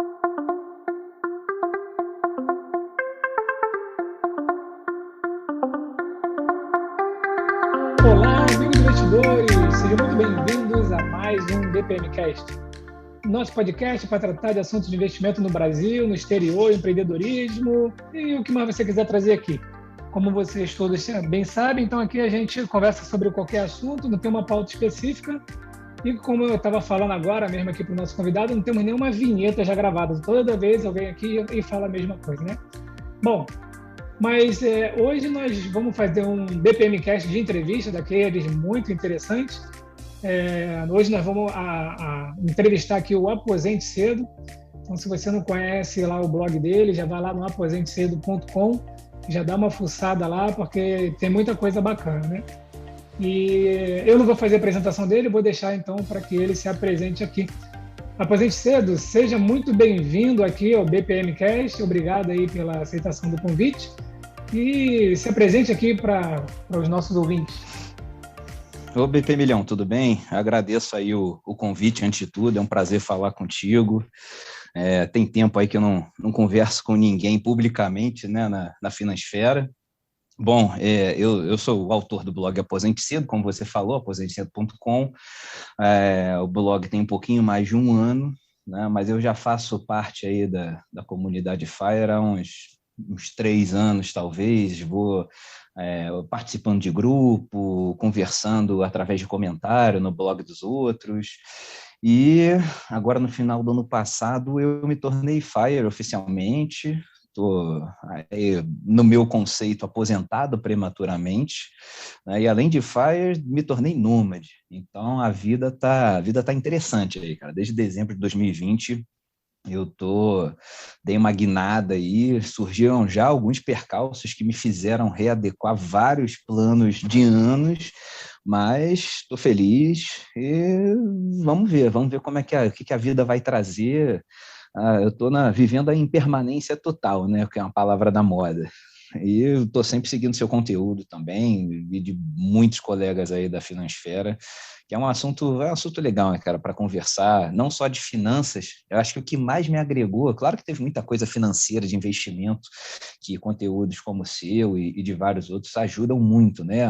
Olá, amigos investidores! Sejam muito bem-vindos a mais um BPMcast. Nosso podcast para tratar de assuntos de investimento no Brasil, no exterior, empreendedorismo e o que mais você quiser trazer aqui. Como vocês todos bem sabem, então aqui a gente conversa sobre qualquer assunto, não tem uma pauta específica. E como eu estava falando agora mesmo aqui para o nosso convidado, não temos nenhuma vinheta já gravada. Toda vez alguém aqui e fala a mesma coisa, né? Bom, mas hoje nós vamos fazer um BPMcast de entrevista, daqueles muito interessantes. Hoje nós vamos entrevistar aqui o Aposente Cedo. Então, se você não conhece lá o blog dele, já vai lá no aposentecedo.com, já dá uma fuçada lá, porque tem muita coisa bacana, né? E eu não vou fazer a apresentação dele, vou deixar então para que ele se apresente aqui. Aposente Cedo, seja muito bem-vindo aqui ao BPMcast. Obrigado aí pela aceitação do convite. E se apresente aqui para os nossos ouvintes. Ô, BP Milhão, tudo bem? Agradeço aí o convite, antes de tudo, é um prazer falar contigo. Tem tempo aí que eu não converso com ninguém publicamente, né, na Finansfera. Bom, eu sou o autor do blog Aposente Cedo, como você falou, aposentecedo.com. O blog tem um pouquinho mais de um ano, né, mas eu já faço parte aí da comunidade FIRE há uns 3 anos, talvez. Vou participando de grupo, conversando através de comentário no blog dos outros. E agora, no final do ano passado, eu me tornei FIRE oficialmente. Estou, no meu conceito, aposentado prematuramente, né? E além de FIRE, me tornei nômade. Então, a vida tá interessante aí, cara. Desde dezembro de 2020, dei uma guinada aí, surgiram já alguns percalços que me fizeram readequar vários planos de anos, mas estou feliz e vamos ver como é que a vida vai trazer. Eu estou vivendo a impermanência total, né, que é uma palavra da moda. E eu estou sempre seguindo seu conteúdo também, e de muitos colegas aí da Finansfera, que é um assunto legal, né, cara, para conversar, não só de finanças. Eu acho que o que mais me agregou, claro que teve muita coisa financeira, de investimento, que conteúdos como o seu e de vários outros ajudam muito, né,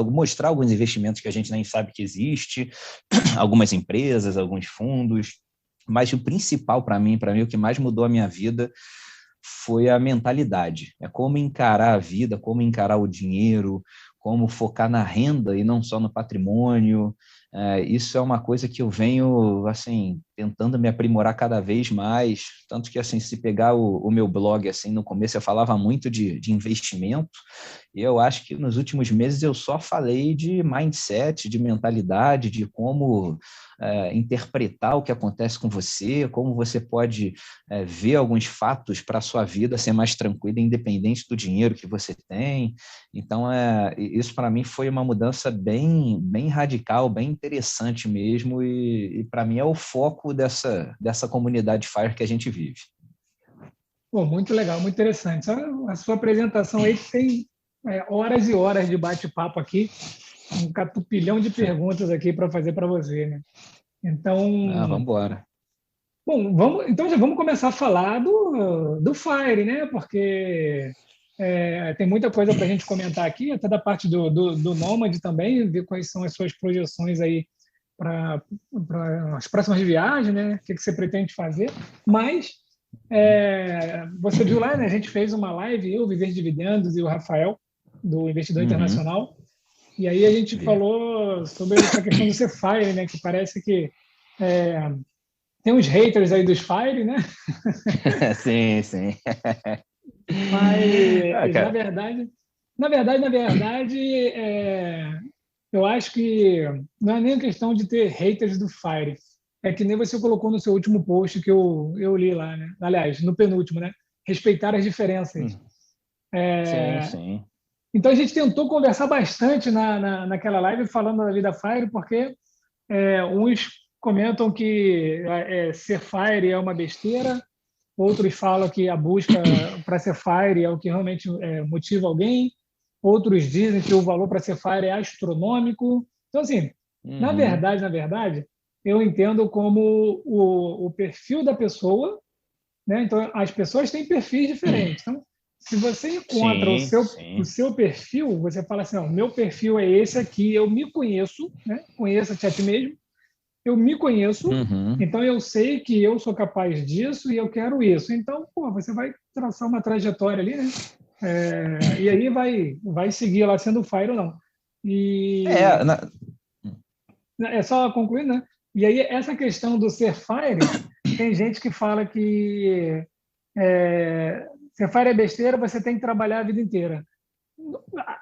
mostrar alguns investimentos que a gente nem sabe que existe, algumas empresas, alguns fundos, mas o principal para mim, o que mais mudou a minha vida foi a mentalidade. É como encarar a vida, como encarar o dinheiro, como focar na renda e não só no patrimônio. Isso é uma coisa que eu venho assim, tentando me aprimorar cada vez mais, tanto que assim, se pegar o meu blog, assim, no começo eu falava muito de investimento, e eu acho que nos últimos meses eu só falei de mindset, de mentalidade, de como interpretar o que acontece com você, como você pode ver alguns fatos para a sua vida ser mais tranquila, independente do dinheiro que você tem. Então, isso para mim foi uma mudança bem, bem radical, bem interessante mesmo, e para mim é o foco dessa comunidade FIRE que a gente vive. Pô, muito legal, muito interessante. A sua apresentação aí tem horas e horas de bate-papo aqui, um catupilhão de perguntas aqui para fazer para você, né? Então, vamos embora. Bom, então já vamos começar a falar do FIRE, né? Porque tem muita coisa para a gente comentar aqui, até da parte do Nômade também, ver quais são as suas projeções aí para as próximas viagens, né? O que você pretende fazer. Mas você viu lá, né? A gente fez uma live, eu, Viver de Dividendos, e o Rafael, do Investidor Internacional, e aí a gente falou sobre essa questão do ser FIRE, né? Que parece que tem uns haters aí dos FIRE, né? Sim, sim. Mas, na verdade, eu acho que não é nem questão de ter haters do FIRE. É que nem você colocou no seu último post que eu li lá, né? Aliás, no penúltimo, né? Respeitar as diferenças. Sim, sim. Então, a gente tentou conversar bastante naquela live falando da vida FIRE, porque uns comentam que ser FIRE é uma besteira, outros falam que a busca para ser FIRE é o que realmente motiva alguém, outros dizem que o valor para ser FIRE é astronômico. Então, assim, na verdade, eu entendo como o perfil da pessoa, né? Então, as pessoas têm perfis diferentes. Então, se você encontra Sim, o sim. seu perfil, você fala assim, não, meu perfil é esse aqui, eu me conheço, né? Conheça-te a ti mesmo, eu me conheço, Uhum. então eu sei que eu sou capaz disso e eu quero isso. Então, pô, você vai traçar uma trajetória ali, né? E aí vai seguir lá sendo Fire ou não. É, E é só concluir, né? E aí essa questão do ser Fire, tem gente que fala que ser Fire é besteira, você tem que trabalhar a vida inteira.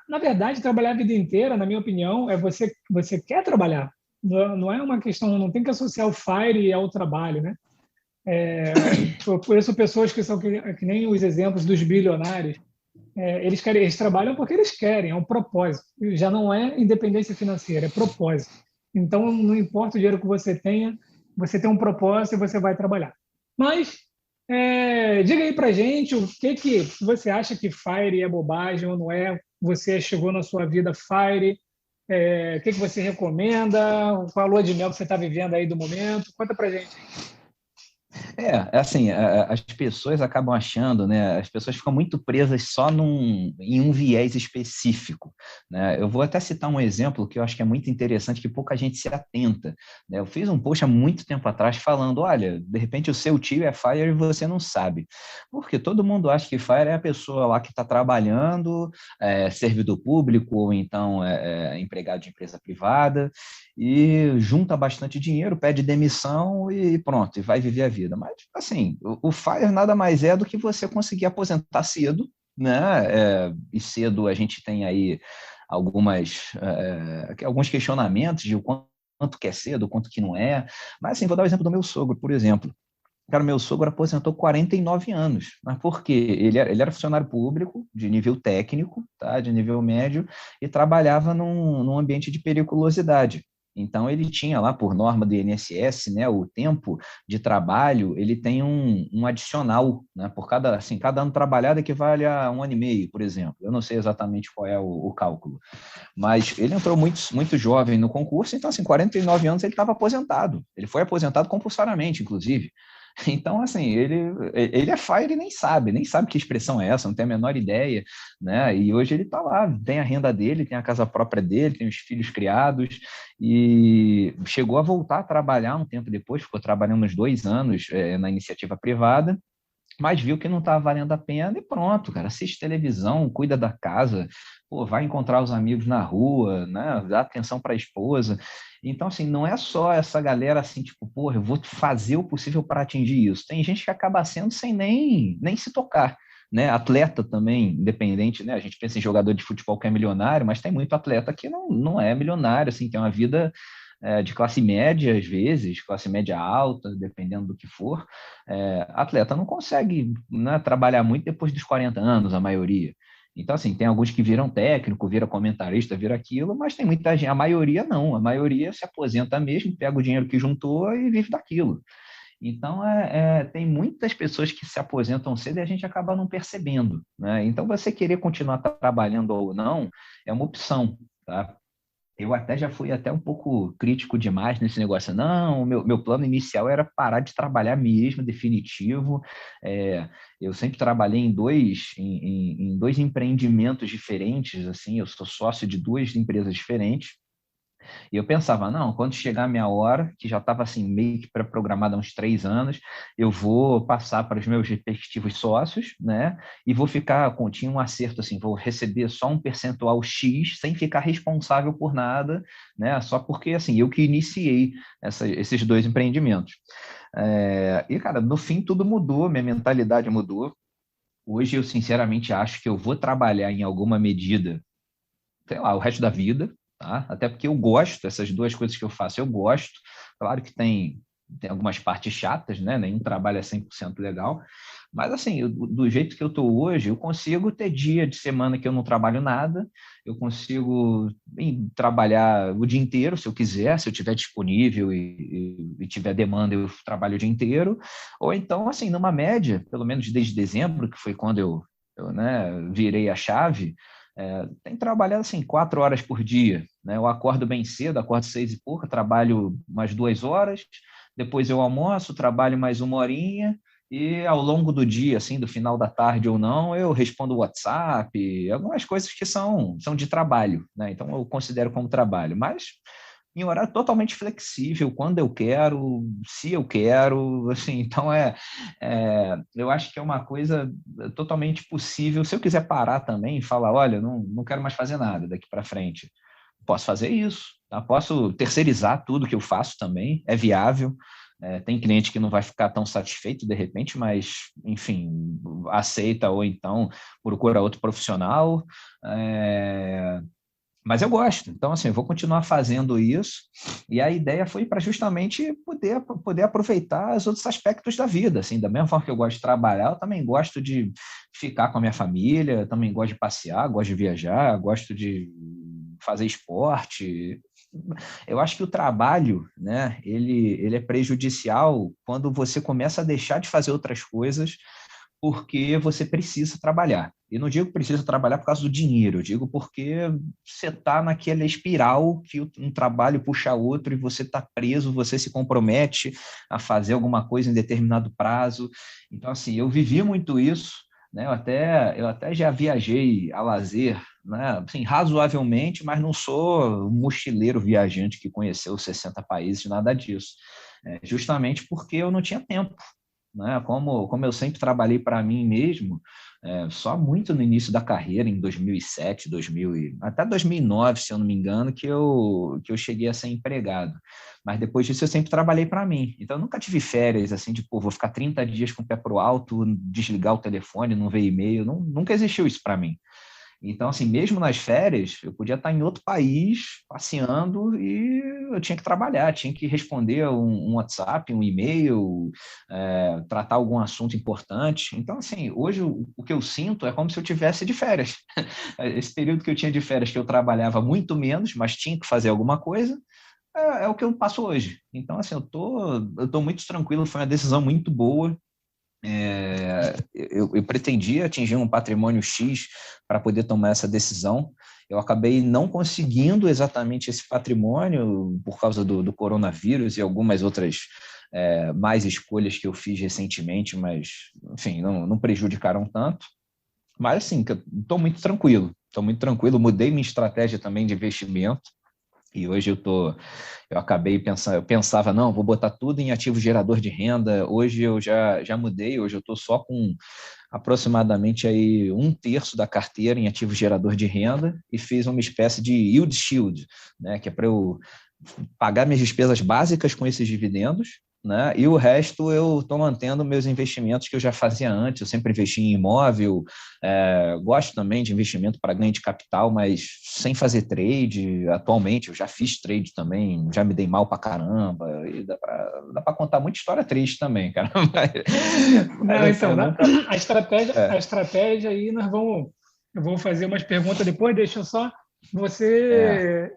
Na verdade, trabalhar a vida inteira, na minha opinião, é você quer trabalhar. Não é uma questão, não tem que associar o Fire ao trabalho, né? Por isso, pessoas que são que nem os exemplos dos bilionários, eles trabalham porque eles querem, é um propósito. Já não é independência financeira, é propósito. Então, não importa o dinheiro que você tem um propósito e você vai trabalhar. Mas, diga aí pra gente o que você acha que Fire é bobagem ou não é. Você chegou na sua vida Fire, o que você recomenda, qual a lua de mel que você está vivendo aí do momento. Conta pra gente. Assim, as pessoas acabam achando, né? As pessoas ficam muito presas só em um viés específico, né? Eu vou até citar um exemplo que eu acho que é muito interessante, que pouca gente se atenta, né? Eu fiz um post há muito tempo atrás falando, olha, de repente o seu tio é Fire e você não sabe. Porque todo mundo acha que Fire é a pessoa lá que está trabalhando, servidor público ou então empregado de empresa privada, e junta bastante dinheiro, pede demissão e pronto, e vai viver a vida. Mas, assim, o FIRE nada mais é do que você conseguir aposentar cedo, né? E cedo a gente tem aí alguns questionamentos de o quanto que é cedo, o quanto que não é. Mas, assim, vou dar o exemplo do meu sogro, por exemplo. Cara, meu sogro aposentou 49 anos. Mas por quê? Ele era funcionário público, de nível técnico, tá? De nível médio, e trabalhava num ambiente de periculosidade. Então, ele tinha lá, por norma do INSS, né, o tempo de trabalho, ele tem um adicional, né, por cada ano trabalhado equivale a 1 ano e meio, por exemplo. Eu não sei exatamente qual é o cálculo, mas ele entrou muito, muito jovem no concurso, então, assim, 49 anos ele estava aposentado. Ele foi aposentado compulsoriamente, inclusive. Então, assim, ele é Fire e nem sabe que expressão é essa, não tem a menor ideia, né? E hoje ele está lá, tem a renda dele, tem a casa própria dele, tem os filhos criados, e chegou a voltar a trabalhar um tempo depois, ficou trabalhando uns 2 anos na iniciativa privada, mas viu que não estava valendo a pena e pronto, cara, assiste televisão, cuida da casa, pô, vai encontrar os amigos na rua, né, dá atenção para a esposa. Então, assim, não é só essa galera assim, tipo, porra, eu vou fazer o possível para atingir isso. Tem gente que acaba sendo sem nem se tocar, né? Atleta também, independente, né? A gente pensa em jogador de futebol que é milionário, mas tem muito atleta que não é milionário, assim, tem uma vida de classe média, às vezes, classe média alta, dependendo do que for. Atleta não consegue, né, trabalhar muito depois dos 40 anos, a maioria. Então, assim, tem alguns que viram técnico, viram comentarista, viram aquilo, mas tem muita gente, a maioria não, a maioria se aposenta mesmo, pega o dinheiro que juntou e vive daquilo. Então, tem muitas pessoas que se aposentam cedo e a gente acaba não percebendo, né? Então, você querer continuar trabalhando ou não é uma opção, tá? Eu até já fui até um pouco crítico demais nesse negócio. Não, o meu plano inicial era parar de trabalhar mesmo, definitivo. Eu sempre trabalhei em dois empreendimentos diferentes, assim, eu sou sócio de duas empresas diferentes. E eu pensava, não, quando chegar a minha hora, que já estava assim, meio que pré-programada há uns 3 anos, eu vou passar para os meus respectivos sócios, né? E vou tinha um acerto assim, vou receber só um percentual X, sem ficar responsável por nada, né? Só porque assim, eu que iniciei esses dois empreendimentos. E, cara, no fim tudo mudou, minha mentalidade mudou. Hoje eu sinceramente acho que eu vou trabalhar em alguma medida, sei lá, o resto da vida, tá? Até porque eu gosto, essas duas coisas que eu faço, eu gosto. Claro que tem algumas partes chatas, né? Nenhum trabalho é 100% legal. Mas, assim, do jeito que eu estou hoje, eu consigo ter dia de semana que eu não trabalho nada, eu consigo trabalhar o dia inteiro, se eu quiser, se eu tiver disponível e tiver demanda, eu trabalho o dia inteiro. Ou então, assim, numa média, pelo menos desde dezembro, que foi quando eu né, virei a chave, Tenho trabalhado assim 4 horas por dia, né? Eu acordo bem cedo, acordo 6 e pouca, trabalho umas 2 horas, depois eu almoço, trabalho mais 1 horinha, e ao longo do dia, assim, do final da tarde ou não, eu respondo o WhatsApp, algumas coisas que são de trabalho, né? Então eu considero como trabalho, mas em horário totalmente flexível, quando eu quero, se eu quero, assim, então eu acho que é uma coisa totalmente possível. Se eu quiser parar também e falar, olha, não quero mais fazer nada daqui para frente, posso fazer isso, tá? Posso terceirizar tudo que eu faço também, é viável. Tem cliente que não vai ficar tão satisfeito de repente, mas, enfim, aceita ou então procura outro profissional. Mas eu gosto, então assim, eu vou continuar fazendo isso, e a ideia foi para justamente poder aproveitar os outros aspectos da vida, assim, da mesma forma que eu gosto de trabalhar, eu também gosto de ficar com a minha família, também gosto de passear, gosto de viajar, gosto de fazer esporte. Eu acho que o trabalho, né, ele é prejudicial quando você começa a deixar de fazer outras coisas porque você precisa trabalhar. E não digo que precisa trabalhar por causa do dinheiro, eu digo porque você está naquela espiral que um trabalho puxa outro e você está preso, você se compromete a fazer alguma coisa em determinado prazo. Então, assim, eu vivi muito isso, né? Eu até já viajei a lazer, né? Assim, razoavelmente, mas não sou um mochileiro viajante que conheceu 60 países, nada disso. Justamente porque eu não tinha tempo, né? Como eu sempre trabalhei para mim mesmo, só muito no início da carreira, em 2007, até 2009, se eu não me engano, que eu cheguei a ser empregado. Mas depois disso eu sempre trabalhei para mim. Então eu nunca tive férias, assim, de, pô, vou ficar 30 dias com o pé pro alto, desligar o telefone, não ver e-mail. Nunca existiu isso para mim. Então, assim, mesmo nas férias, eu podia estar em outro país, passeando, e eu tinha que trabalhar, tinha que responder um WhatsApp, um e-mail, tratar algum assunto importante. Então, assim, hoje o que eu sinto é como se eu tivesse de férias. Esse período que eu tinha de férias, que eu trabalhava muito menos, mas tinha que fazer alguma coisa, é o que eu passo hoje. Então, assim, eu tô muito tranquilo, foi uma decisão muito boa. Eu pretendia atingir um patrimônio X para poder tomar essa decisão. Eu acabei não conseguindo exatamente esse patrimônio por causa do coronavírus e algumas outras mais escolhas que eu fiz recentemente, mas, enfim, não prejudicaram tanto. Mas, assim, estou muito tranquilo. Estou muito tranquilo. Mudei minha estratégia também de investimento. E hoje eu acabei pensando, eu pensava, não, vou botar tudo em ativo gerador de renda. Hoje eu já mudei, hoje eu estou só com aproximadamente aí 1/3 da carteira em ativo gerador de renda e fiz uma espécie de yield shield, né, que é para eu pagar minhas despesas básicas com esses dividendos, né? E o resto eu estou mantendo meus investimentos que eu já fazia antes. Eu sempre investi em imóvel, gosto também de investimento para ganho de capital, mas sem fazer trade. Atualmente eu já fiz trade também, já me dei mal para caramba. E dá para contar muita história triste também, cara. Mas Não, assim, então, eu nunca. a estratégia aí eu vou fazer umas perguntas depois, deixa eu só, É, você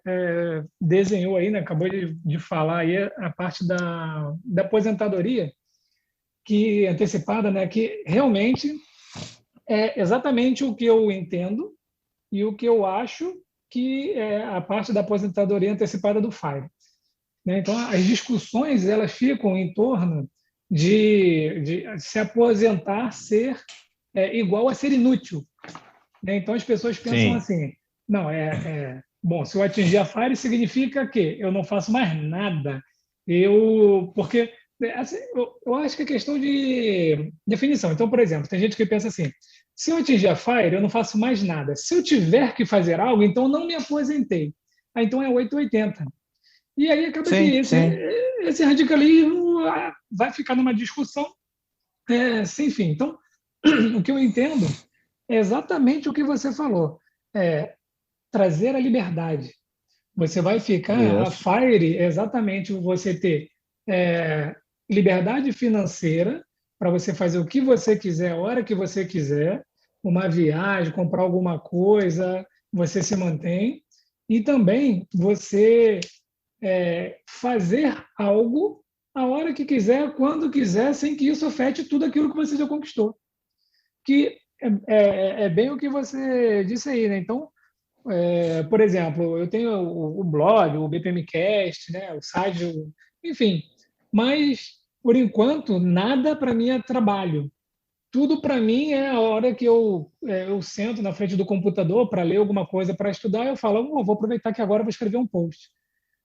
desenhou aí, né, acabou de falar aí a parte da aposentadoria que antecipada, né, que realmente é exatamente o que eu entendo e o que eu acho que é a parte da aposentadoria antecipada do FIRE, né? Então, as discussões elas ficam em torno de se aposentar ser igual a ser inútil, né? Então, as pessoas pensam sim, assim, não, bom, se eu atingir a FIRE significa que eu não faço mais nada. Porque assim, eu acho que é questão de definição. Então, por exemplo, tem gente que pensa assim, se eu atingir a FIRE, eu não faço mais nada. Se eu tiver que fazer algo, então não me aposentei. Então é 880. E aí acaba que sim, sim. esse radicalismo vai ficar numa discussão sem fim. Então, o que eu entendo é exatamente o que você falou. É trazer a liberdade. Você vai ficar, a Isso. FIRE é exatamente você ter liberdade financeira para você fazer o que você quiser, a hora que você quiser, uma viagem, comprar alguma coisa, você se mantém. E também você fazer algo a hora que quiser, quando quiser, sem que isso afete tudo aquilo que você já conquistou. Que É bem o que você disse aí, né? Então, por exemplo, eu tenho o blog, o BPMcast, né? O site, enfim, mas por enquanto nada para mim é trabalho. Tudo para mim é a hora que eu sento na frente do computador para ler alguma coisa, para estudar, eu falo, vou aproveitar que agora eu vou escrever um post.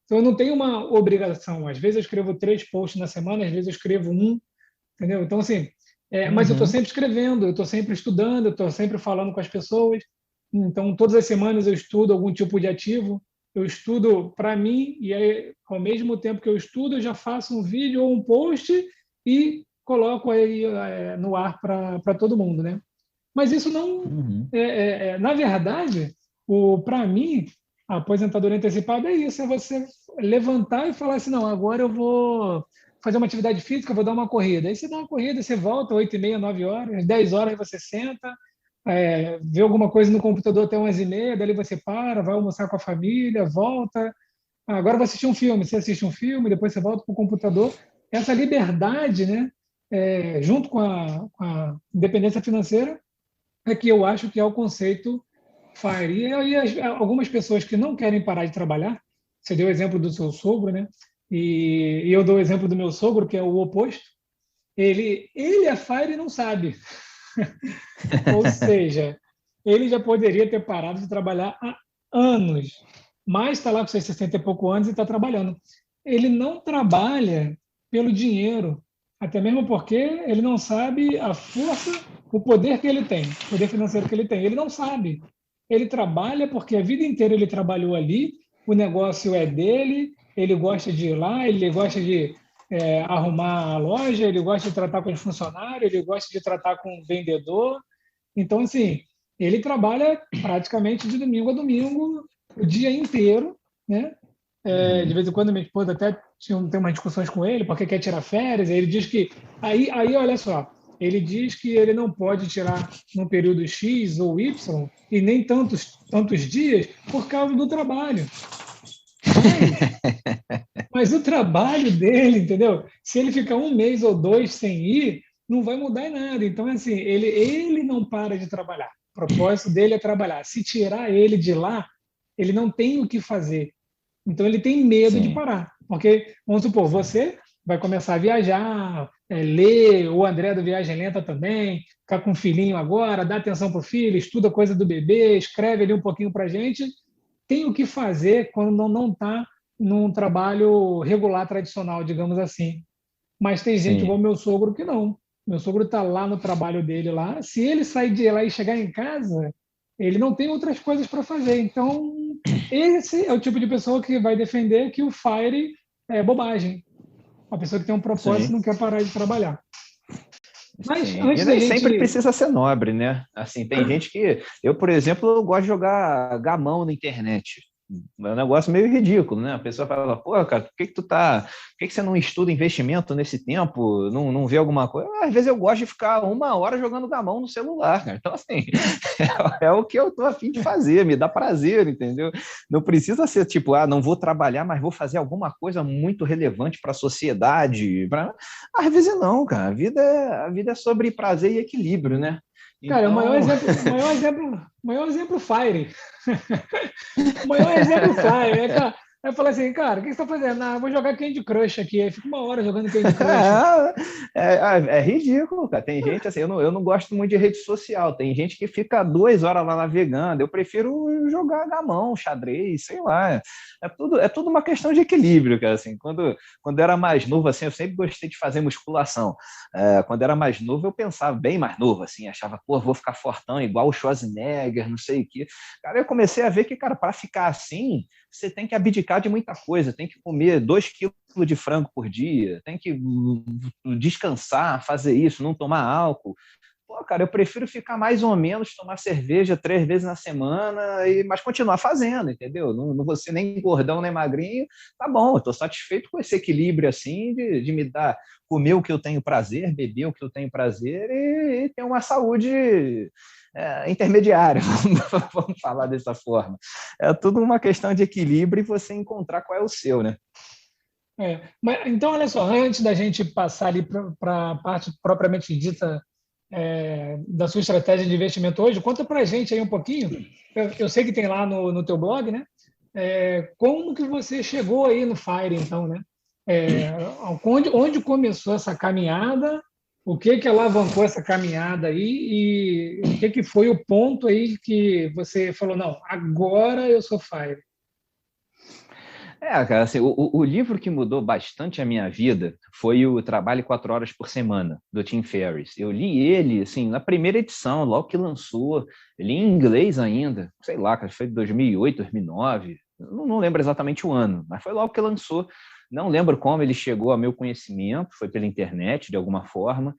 Então, eu não tenho uma obrigação. Às vezes eu escrevo 3 posts na semana, às vezes eu escrevo um, entendeu? Então, assim, mas eu estou Uhum. sempre escrevendo, eu estou sempre estudando, eu estou sempre falando com as pessoas. Então, todas as semanas eu estudo algum tipo de ativo. Eu estudo para mim e aí, ao mesmo tempo que eu estudo, eu já faço um vídeo ou um post e coloco aí no ar para todo mundo, né? Mas isso não, Uhum. na verdade, para mim, a aposentadoria antecipada é isso, é você levantar e falar assim, não, agora eu vou fazer uma atividade física, vou dar uma corrida. Aí você dá uma corrida, você volta 8h30, 9 horas, 10 horas você senta, vê alguma coisa no computador até 11h30, dali você para, vai almoçar com a família, volta. Agora vai assistir um filme, você assiste um filme, depois você volta para o computador. Essa liberdade, né, junto com a independência financeira, é que eu acho que é o conceito FIRE. E aí, algumas pessoas que não querem parar de trabalhar, você deu o exemplo do seu sogro, né? E eu dou o exemplo do meu sogro, que é o oposto. Ele é FIRE e não sabe. Ou seja, ele já poderia ter parado de trabalhar há anos, mas está lá com seus 60 e pouco anos e está trabalhando. Ele não trabalha pelo dinheiro, até mesmo porque ele não sabe a força, o poder que ele tem, o poder financeiro que ele tem. Ele não sabe. Ele trabalha porque a vida inteira ele trabalhou ali, o negócio é dele, ele gosta de ir lá, ele gosta de arrumar a loja, ele gosta de tratar com os funcionários, ele gosta de tratar com o vendedor, então, assim, ele trabalha praticamente de domingo a domingo, o dia inteiro, né? De Uhum. vez em quando minha esposa até tem umas discussões com ele, porque quer tirar férias, aí ele diz que... Aí, olha só, ele diz que ele não pode tirar num período X ou Y, e nem tantos dias, por causa do trabalho. Mas, mas o trabalho dele, entendeu? Se ele ficar um mês ou dois sem ir, não vai mudar em nada. Então, assim, ele não para de trabalhar. O propósito dele é trabalhar. Se tirar ele de lá, ele não tem o que fazer. Então, ele tem medo de Sim. parar. Porque, vamos supor, você vai começar a viajar, ler, o André do Viagem Lenta também, ficar com o filhinho agora, dá atenção para o filho, estuda coisa do bebê, escreve ali um pouquinho para a gente. Tem o que fazer quando não está num trabalho regular tradicional, digamos assim. Mas tem gente igual Sim. meu sogro que não. Meu sogro está lá no trabalho dele lá. Se ele sair de lá e chegar em casa, ele não tem outras coisas para fazer. Então, esse é o tipo de pessoa que vai defender que o FIRE é bobagem. Uma pessoa que tem um propósito e Sim. não quer parar de trabalhar. Mas Sim, e antes da nem sempre gente. precisa ser nobre, né? Assim, tem gente que. Eu, por exemplo, eu gosto de jogar gamão na internet. É um negócio meio ridículo, né? A pessoa fala, pô, cara, por que você não estuda investimento nesse tempo? Não vê alguma coisa? Às vezes eu gosto de ficar 1 hora jogando gamão no celular, cara. Então, assim, é o que eu tô a fim de fazer, me dá prazer, entendeu? Não precisa ser tipo, não vou trabalhar, mas vou fazer alguma coisa muito relevante para a sociedade. Às vezes não, cara. A vida é sobre prazer e equilíbrio, né? Cara, Então, o maior exemplo Fire. O maior exemplo Fire. Aí eu falei assim, cara, o que você está fazendo? Eu vou jogar Candy Crush aqui. Aí fica 1 hora jogando Candy Crush. é ridículo, cara. Tem gente assim, eu não gosto muito de rede social. Tem gente que fica 2 horas lá navegando. Eu prefiro jogar gamão, xadrez, sei lá. É tudo uma questão de equilíbrio, cara. Assim, quando eu era mais novo, assim, eu sempre gostei de fazer musculação. Quando eu era mais novo, eu pensava bem mais novo, assim, achava, pô, vou ficar fortão igual o Schwarzenegger, não sei o quê. Cara, eu comecei a ver que, cara, para ficar assim, você tem que abdicar de muita coisa, tem que comer 2 quilos de frango por dia, tem que descansar, fazer isso, não tomar álcool. Pô, cara, eu prefiro ficar mais ou menos, tomar cerveja 3 vezes na semana, mas continuar fazendo, entendeu? Não vou ser nem gordão nem magrinho, tá bom, eu tô satisfeito com esse equilíbrio assim, de me dar, comer o que eu tenho prazer, beber o que eu tenho prazer e ter uma saúde intermediária, vamos falar dessa forma. É tudo uma questão de equilíbrio e você encontrar qual é o seu, né? Mas, então, olha só, antes da gente passar ali para a parte propriamente dita, da sua estratégia de investimento hoje. Conta para a gente aí um pouquinho. Eu sei que tem lá no teu blog, né? Como que você chegou aí no FIRE, então, né? Onde começou essa caminhada? O que alavancou essa caminhada aí e o que foi o ponto aí que você falou, não, agora eu sou FIRE? Cara, assim, o livro que mudou bastante a minha vida foi o Trabalho 4 Horas por Semana, do Tim Ferriss. Eu li ele, assim, na primeira edição, logo que lançou, li em inglês ainda, sei lá, cara, foi 2008, 2009, não lembro exatamente o ano, mas foi logo que lançou. Não lembro como ele chegou ao meu conhecimento, foi pela internet, de alguma forma.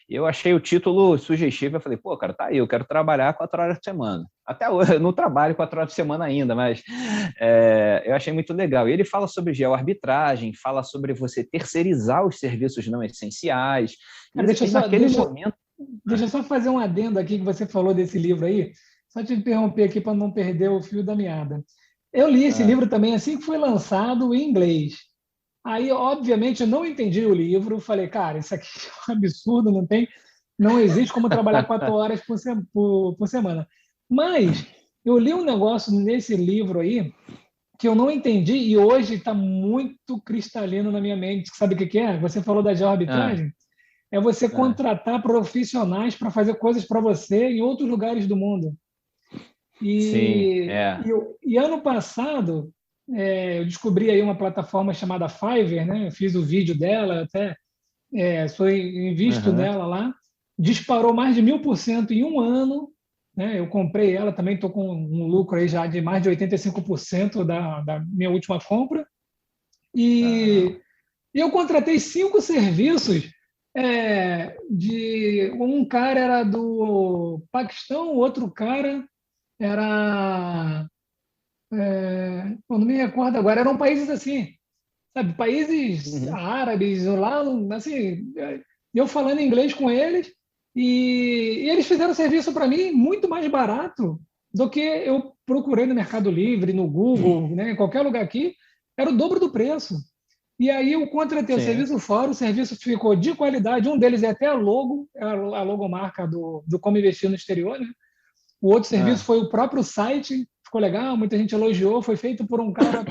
Eu achei o título sugestivo, eu falei, pô, cara, tá aí, eu quero trabalhar 4 horas por semana. Até hoje, eu não trabalho 4 horas por semana ainda, mas eu achei muito legal. E ele fala sobre geoarbitragem, fala sobre você terceirizar os serviços não essenciais. Cara, deixa eu só fazer um adendo aqui que você falou desse livro aí, só te interromper aqui para não perder o fio da meada. Eu li esse livro também assim que foi lançado em inglês. Aí, obviamente, eu não entendi o livro. Falei, cara, isso aqui é um absurdo, não existe como trabalhar 4 horas por semana. Mas eu li um negócio nesse livro aí que eu não entendi e hoje está muito cristalino na minha mente. Sabe o que é? Você falou da geoarbitragem. É você contratar profissionais para fazer coisas para você em outros lugares do mundo. Sim, e ano passado eu descobri aí uma plataforma chamada Fiverr, né? Eu fiz o vídeo dela, até sou invisto nela lá. Disparou mais de 1000% em um ano, né? Eu comprei ela, também estou com um lucro aí já de mais de 85% da minha última compra. E eu contratei 5 serviços. Um cara era do Paquistão, o outro cara era eu não me recordo agora, eram países assim, sabe, países árabes, lá, assim, eu falando inglês com eles, e eles fizeram serviço para mim muito mais barato do que eu procurei no Mercado Livre, no Google, né, em qualquer lugar aqui, era o dobro do preço. E aí eu contratei o serviço fora, o serviço ficou de qualidade, um deles é até a logomarca do Como Investir no Exterior, né? O outro serviço foi o próprio site, ficou legal, muita gente elogiou, foi feito por um cara,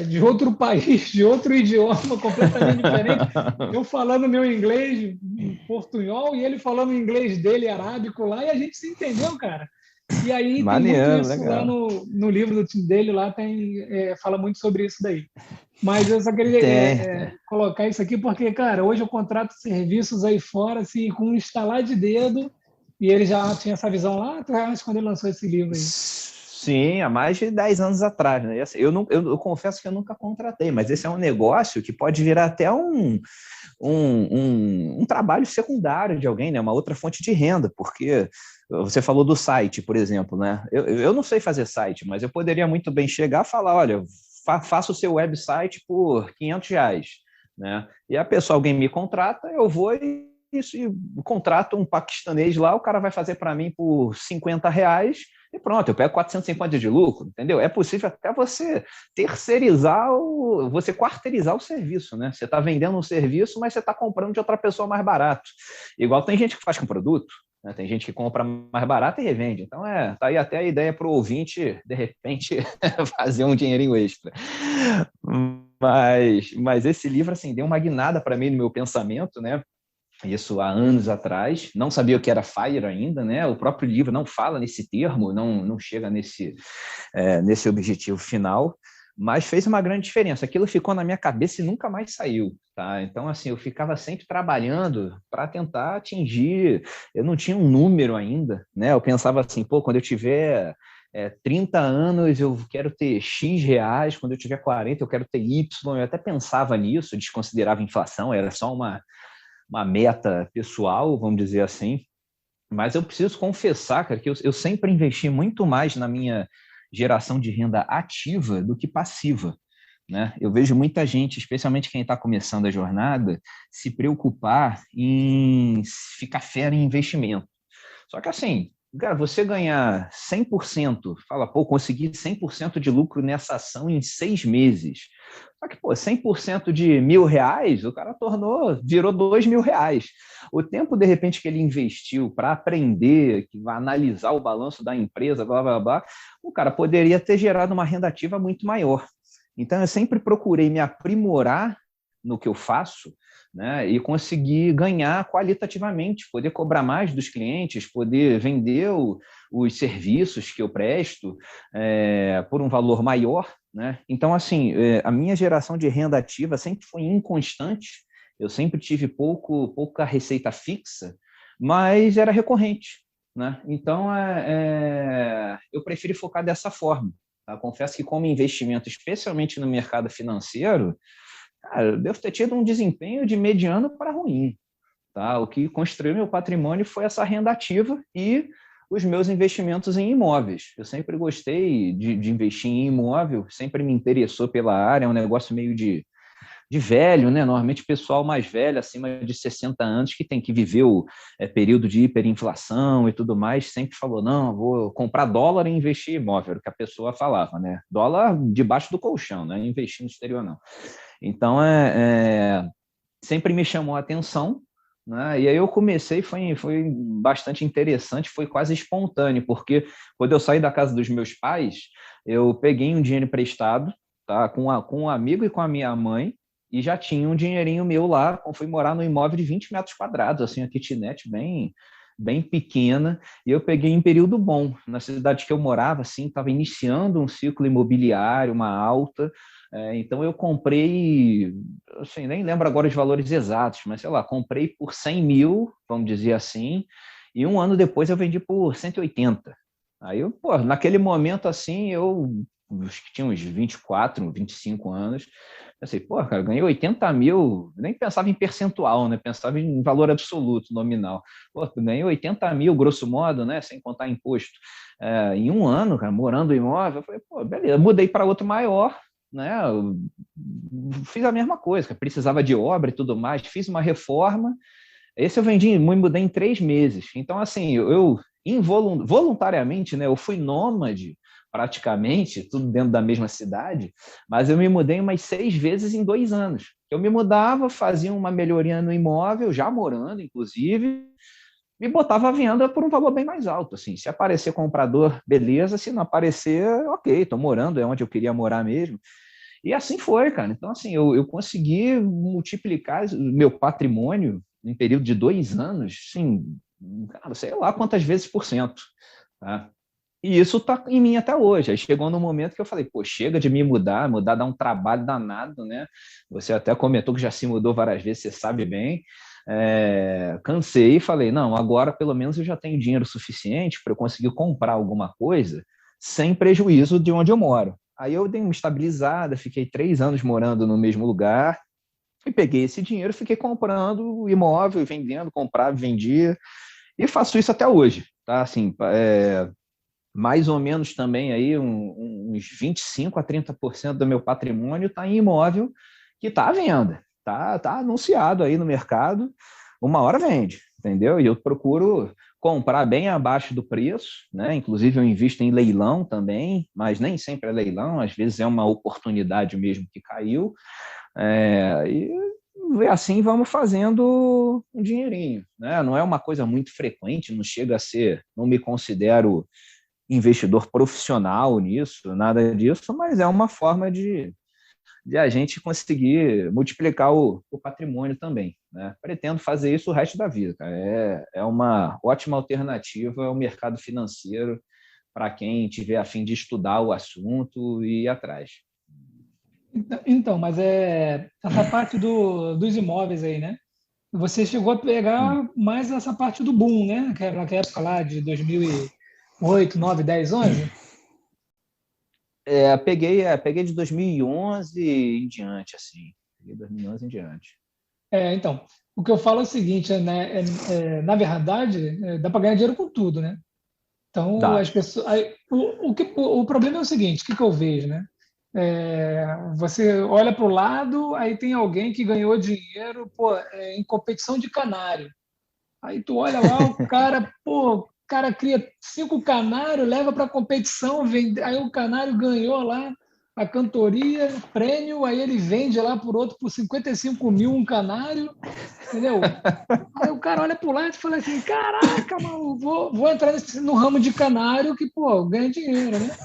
de outro país, de outro idioma completamente diferente. Eu falando meu inglês em portunhol e ele falando o inglês dele arábico lá, e a gente se entendeu, cara. E aí Maneiro, tem muito isso legal. lá no livro dele, lá fala muito sobre isso daí. Mas eu só queria colocar isso aqui porque, cara, hoje eu contrato serviços aí fora, assim, com um estalar de dedo, e ele já tinha essa visão lá atrás, quando ele lançou esse livro aí. Sim, há mais de 10 anos atrás, né? Eu confesso que eu nunca contratei, mas esse é um negócio que pode virar até um trabalho secundário de alguém, né? Uma outra fonte de renda, porque você falou do site, por exemplo, né? Eu não sei fazer site, mas eu poderia muito bem chegar e falar, olha, faça o seu website por R$500, né? E a pessoa, alguém me contrata, eu vou e contrato um paquistanês lá, o cara vai fazer para mim por R$50 e pronto, eu pego 450 de lucro, entendeu? É possível até você terceirizar, você quarteirizar o serviço, né? Você está vendendo um serviço, mas você está comprando de outra pessoa mais barato. Igual tem gente que faz com produto, né? Tem gente que compra mais barato e revende. Então, tá aí até a ideia para o ouvinte, de repente, fazer um dinheirinho extra. Mas esse livro, assim, deu uma guinada para mim no meu pensamento, né? Isso há anos atrás, não sabia o que era FIRE ainda, né? O próprio livro não fala nesse termo, não chega nesse objetivo final, mas fez uma grande diferença. Aquilo ficou na minha cabeça e nunca mais saiu, tá? Então, assim, eu ficava sempre trabalhando para tentar atingir. Eu não tinha um número ainda, né? Eu pensava assim, pô, quando eu tiver 30 anos eu quero ter X reais, quando eu tiver 40 eu quero ter Y. Eu até pensava nisso, desconsiderava a inflação, era só uma meta pessoal, vamos dizer assim, mas eu preciso confessar, cara, que eu sempre investi muito mais na minha geração de renda ativa do que passiva, né? Eu vejo muita gente, especialmente quem está começando a jornada, se preocupar em ficar fera em investimento. Só que assim, cara, você ganhar 100%, fala, pô, consegui 100% de lucro nessa ação em 6 meses. Só que, pô, 100% de R$ 1.000, o cara virou R$ 2.000. O tempo, de repente, que ele investiu para aprender, que vai analisar o balanço da empresa, blá, blá, blá, o cara poderia ter gerado uma renda ativa muito maior. Então, eu sempre procurei me aprimorar no que eu faço, né, e conseguir ganhar qualitativamente, poder cobrar mais dos clientes, poder vender os serviços que eu presto por um valor maior, né? Então, assim, a minha geração de renda ativa sempre foi inconstante, eu sempre tive pouca receita fixa, mas era recorrente, né? Então, eu prefiro focar dessa forma. Tá? Confesso que como investimento, especialmente no mercado financeiro, cara, eu devo ter tido um desempenho de mediano para ruim. Tá? O que construiu meu patrimônio foi essa renda ativa e os meus investimentos em imóveis. Eu sempre gostei de investir em imóvel, sempre me interessou pela área, é um negócio meio de velho, né? Normalmente pessoal mais velho, acima de 60 anos, que tem que viver o período de hiperinflação e tudo mais, sempre falou, não, vou comprar dólar e investir em imóvel, era o que a pessoa falava, né? Dólar debaixo do colchão, né? Investir no exterior, não. Então, sempre me chamou a atenção, né? E aí eu comecei, foi bastante interessante, foi quase espontâneo, porque quando eu saí da casa dos meus pais, eu peguei um dinheiro emprestado, tá? Com um amigo e com a minha mãe, e já tinha um dinheirinho meu lá, fui morar num imóvel de 20 metros quadrados, assim, uma kitnet bem pequena, e eu peguei em período bom. Na cidade que eu morava, assim, estava iniciando um ciclo imobiliário, uma alta, então eu comprei, assim, nem lembro agora os valores exatos, mas sei lá, comprei por 100 mil, vamos dizer assim, e um ano depois eu vendi por 180. Aí, pô, naquele momento, assim, eu acho que tinha uns 24, 25 anos, pensei, pô, cara, ganhei 80 mil, nem pensava em percentual, né? Pensava em valor absoluto, nominal. Pô, ganhei 80 mil, grosso modo, né? Sem contar imposto. Em um ano, cara, morando em imóvel, eu falei, pô, beleza, mudei para outro maior, né? Eu fiz a mesma coisa, precisava de obra e tudo mais, fiz uma reforma. Esse eu vendi, me mudei em 3 meses. Então, assim, eu voluntariamente, né? Eu fui nômade, praticamente, tudo dentro da mesma cidade, mas eu me mudei umas 6 vezes em 2 anos. Eu me mudava, fazia uma melhoria no imóvel, já morando, inclusive, e botava a venda por um valor bem mais alto. Assim, se aparecer comprador, beleza, se não aparecer, ok, estou morando, é onde eu queria morar mesmo. E assim foi, cara. Então, assim, eu consegui multiplicar o meu patrimônio em período de 2 anos, sim, cara, sei lá quantas vezes por cento, tá? E isso está em mim até hoje. Aí chegou no momento que eu falei, pô, chega de me mudar dá um trabalho danado, né? Você até comentou que já se mudou várias vezes, você sabe bem. Cansei e falei, não, agora pelo menos eu já tenho dinheiro suficiente para eu conseguir comprar alguma coisa sem prejuízo de onde eu moro. Aí eu dei uma estabilizada, fiquei 3 anos morando no mesmo lugar e peguei esse dinheiro, fiquei comprando imóvel, vendendo, comprava, vendia e faço isso até hoje, tá? Assim, mais ou menos também aí uns 25 a 30% do meu patrimônio está em imóvel que está à venda, tá anunciado aí no mercado, uma hora vende, entendeu? E eu procuro comprar bem abaixo do preço, né? Inclusive eu invisto em leilão também, mas nem sempre é leilão, às vezes é uma oportunidade mesmo que caiu, e assim vamos fazendo um dinheirinho, né? Não é uma coisa muito frequente, não chega a ser, não me considero investidor profissional nisso, nada disso, mas é uma forma de a gente conseguir multiplicar o patrimônio também, né? Pretendo fazer isso o resto da vida, cara. É uma ótima alternativa ao mercado financeiro para quem tiver a fim de estudar o assunto e ir atrás. Então, mas essa parte dos imóveis aí, né? Você chegou a pegar mais essa parte do boom, né? Naquela época lá de 2008, 9, 10, 11? Peguei de 2011 em diante, assim. Peguei 2011 em diante. Então, o que eu falo é o seguinte, né? Na verdade, dá para ganhar dinheiro com tudo, né? Então, Dá. as pessoas. O problema é o seguinte: o que eu vejo, né? Você olha para o lado, aí tem alguém que ganhou dinheiro, pô, em competição de canário. Aí tu olha lá, o cara, pô, cara cria 5 canários, leva para a competição, vende, aí o canário ganhou lá a cantoria, prêmio, aí ele vende lá por outro por 55 mil um canário, entendeu? Aí o cara olha para o lado e fala assim, caraca, mano, vou entrar no ramo de canário que, pô, ganha dinheiro, né?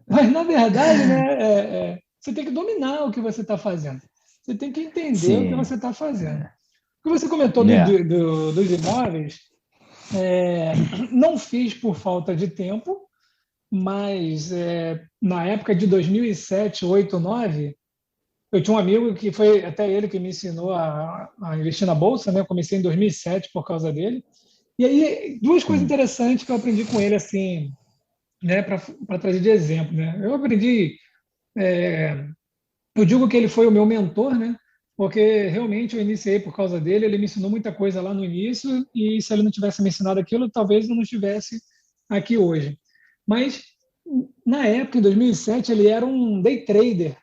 Mas, na verdade, né, você tem que dominar o que você está fazendo. Você tem que entender o que Sim. você está fazendo. O que você comentou dos imóveis, não fiz por falta de tempo, mas na época de 2007, 8, 9, eu tinha um amigo que foi até ele que me ensinou a investir na bolsa, né? Eu comecei em 2007 por causa dele. E aí, duas coisas Sim. interessantes que eu aprendi com ele, assim, né, para trazer de exemplo, né? Eu aprendi, eu digo que ele foi o meu mentor, né? Porque realmente eu iniciei por causa dele, ele me ensinou muita coisa lá no início, e se ele não tivesse me ensinado aquilo, talvez eu não estivesse aqui hoje. Mas, na época, em 2007, ele era um day trader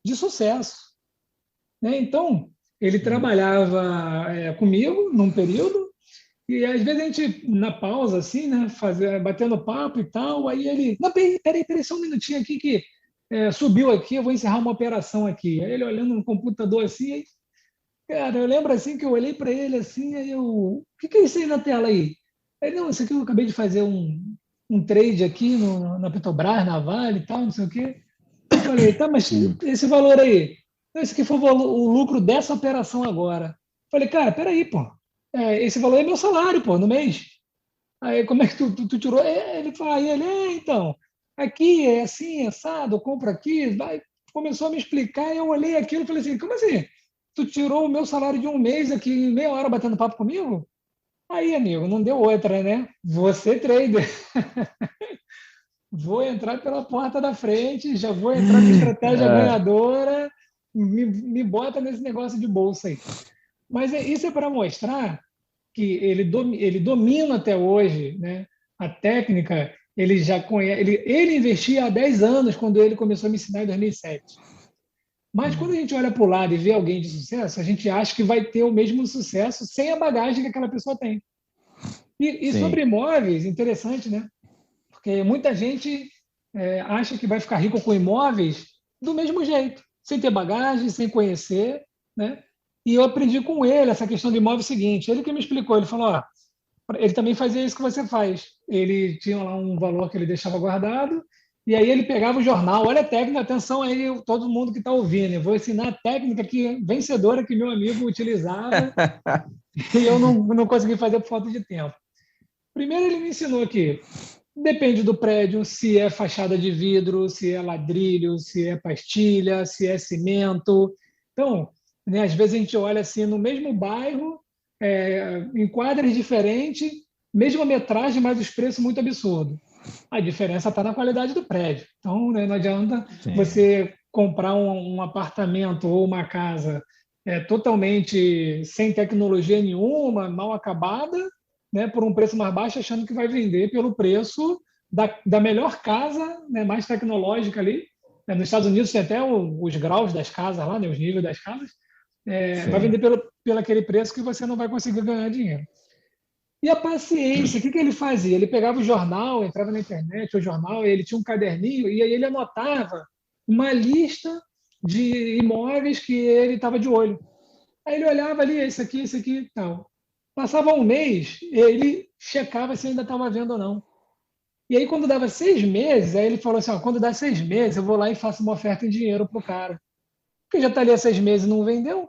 de sucesso, né? Então, ele trabalhava comigo num período, e às vezes a gente, na pausa, assim, né, batendo papo e tal, aí ele, não, peraí, só um minutinho aqui que subiu aqui, eu vou encerrar uma operação aqui. Aí ele olhando no computador assim, aí, cara, eu lembro assim que eu olhei para ele assim, aí eu, o que é isso aí na tela aí? Aí, não, isso aqui eu acabei de fazer um trade aqui na Petrobras, na Vale e tal, não sei o quê. Eu falei, tá, mas esse valor aí, esse aqui foi o lucro dessa operação agora. Eu falei, cara, peraí, pô, esse valor é meu salário, pô, no mês. Aí, como é que tu tirou? Ele fala, aí ele, então, aqui é assim, é assado, eu compro aqui, vai. Começou a me explicar, e eu olhei aquilo e falei assim, como assim? Tu tirou o meu salário de um mês aqui em meia hora batendo papo comigo? Aí, amigo, não deu outra, né? Você trader. Vou entrar pela porta da frente, já vou entrar com estratégia ganhadora, me bota nesse negócio de bolsa aí. Mas isso é para mostrar que ele domina até hoje, né? A técnica, ele já conhece, ele investia há 10 anos quando ele começou a me ensinar em 2007. Mas quando a gente olha para o lado e vê alguém de sucesso, a gente acha que vai ter o mesmo sucesso sem a bagagem que aquela pessoa tem. E sobre Sim. imóveis, interessante, né? Porque muita gente acha que vai ficar rico com imóveis do mesmo jeito, sem ter bagagem, sem conhecer, né? E eu aprendi com ele essa questão do imóvel seguinte. Ele que me explicou, ele falou, ó, ele também fazia isso que você faz. Ele tinha lá um valor que ele deixava guardado, e aí ele pegava o jornal. Olha a técnica, atenção aí, todo mundo que está ouvindo. Eu vou ensinar a técnica vencedora que meu amigo utilizava e eu não consegui fazer por falta de tempo. Primeiro, ele me ensinou que depende do prédio, se é fachada de vidro, se é ladrilho, se é pastilha, se é cimento. Então, né, às vezes a gente olha assim no mesmo bairro, em quadras diferentes, mesma metragem, mas os preços muito absurdos. A diferença está na qualidade do prédio. Então, né, não adianta Sim. você comprar um apartamento ou uma casa totalmente sem tecnologia nenhuma, mal acabada, né, por um preço mais baixo, achando que vai vender pelo preço da melhor casa, né, mais tecnológica ali. Nos Estados Unidos tem até os graus das casas lá, né, os níveis das casas. Vai vender Sim. pelo aquele preço que você não vai conseguir ganhar dinheiro. E a paciência, o que ele fazia? Ele pegava o jornal, entrava na internet, o jornal, ele tinha um caderninho e aí ele anotava uma lista de imóveis que ele estava de olho. Aí ele olhava ali, esse aqui e tal. Passava um mês, ele checava se ainda estava vendo ou não. E aí, quando dava 6 meses, aí ele falou assim: ó, quando dá 6 meses, eu vou lá e faço uma oferta em dinheiro para o cara. Porque já está ali há 6 meses e não vendeu,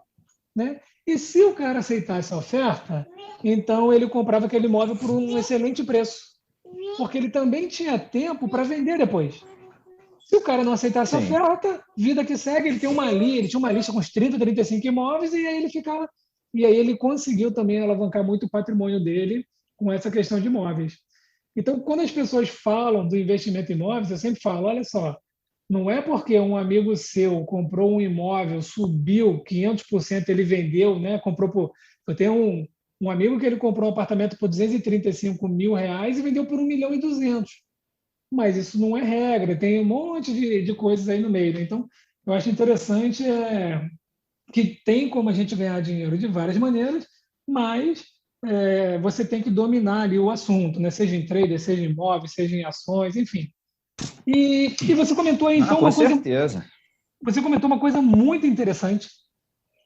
né? E se o cara aceitar essa oferta, então ele comprava aquele imóvel por um excelente preço. Porque ele também tinha tempo para vender depois. Se o cara não aceitasse a Sim. oferta, vida que segue, ele tinha uma lista com uns 30, 35 imóveis, e aí ele ficava. E aí ele conseguiu também alavancar muito o patrimônio dele com essa questão de imóveis. Então, quando as pessoas falam do investimento em imóveis, eu sempre falo: olha só, não é porque um amigo seu comprou um imóvel, subiu 500%, ele vendeu, né? Comprou por. Eu tenho um amigo que ele comprou um apartamento por 235 mil reais e vendeu por 1,2 milhão. Mas isso não é regra, tem um monte de coisas aí no meio, né? Então, eu acho interessante que tem como a gente ganhar dinheiro de várias maneiras, mas você tem que dominar ali o assunto, né? Seja em trader, seja em imóveis, seja em ações, enfim. E você comentou aí, Ah, então, com certeza. você comentou uma coisa muito interessante,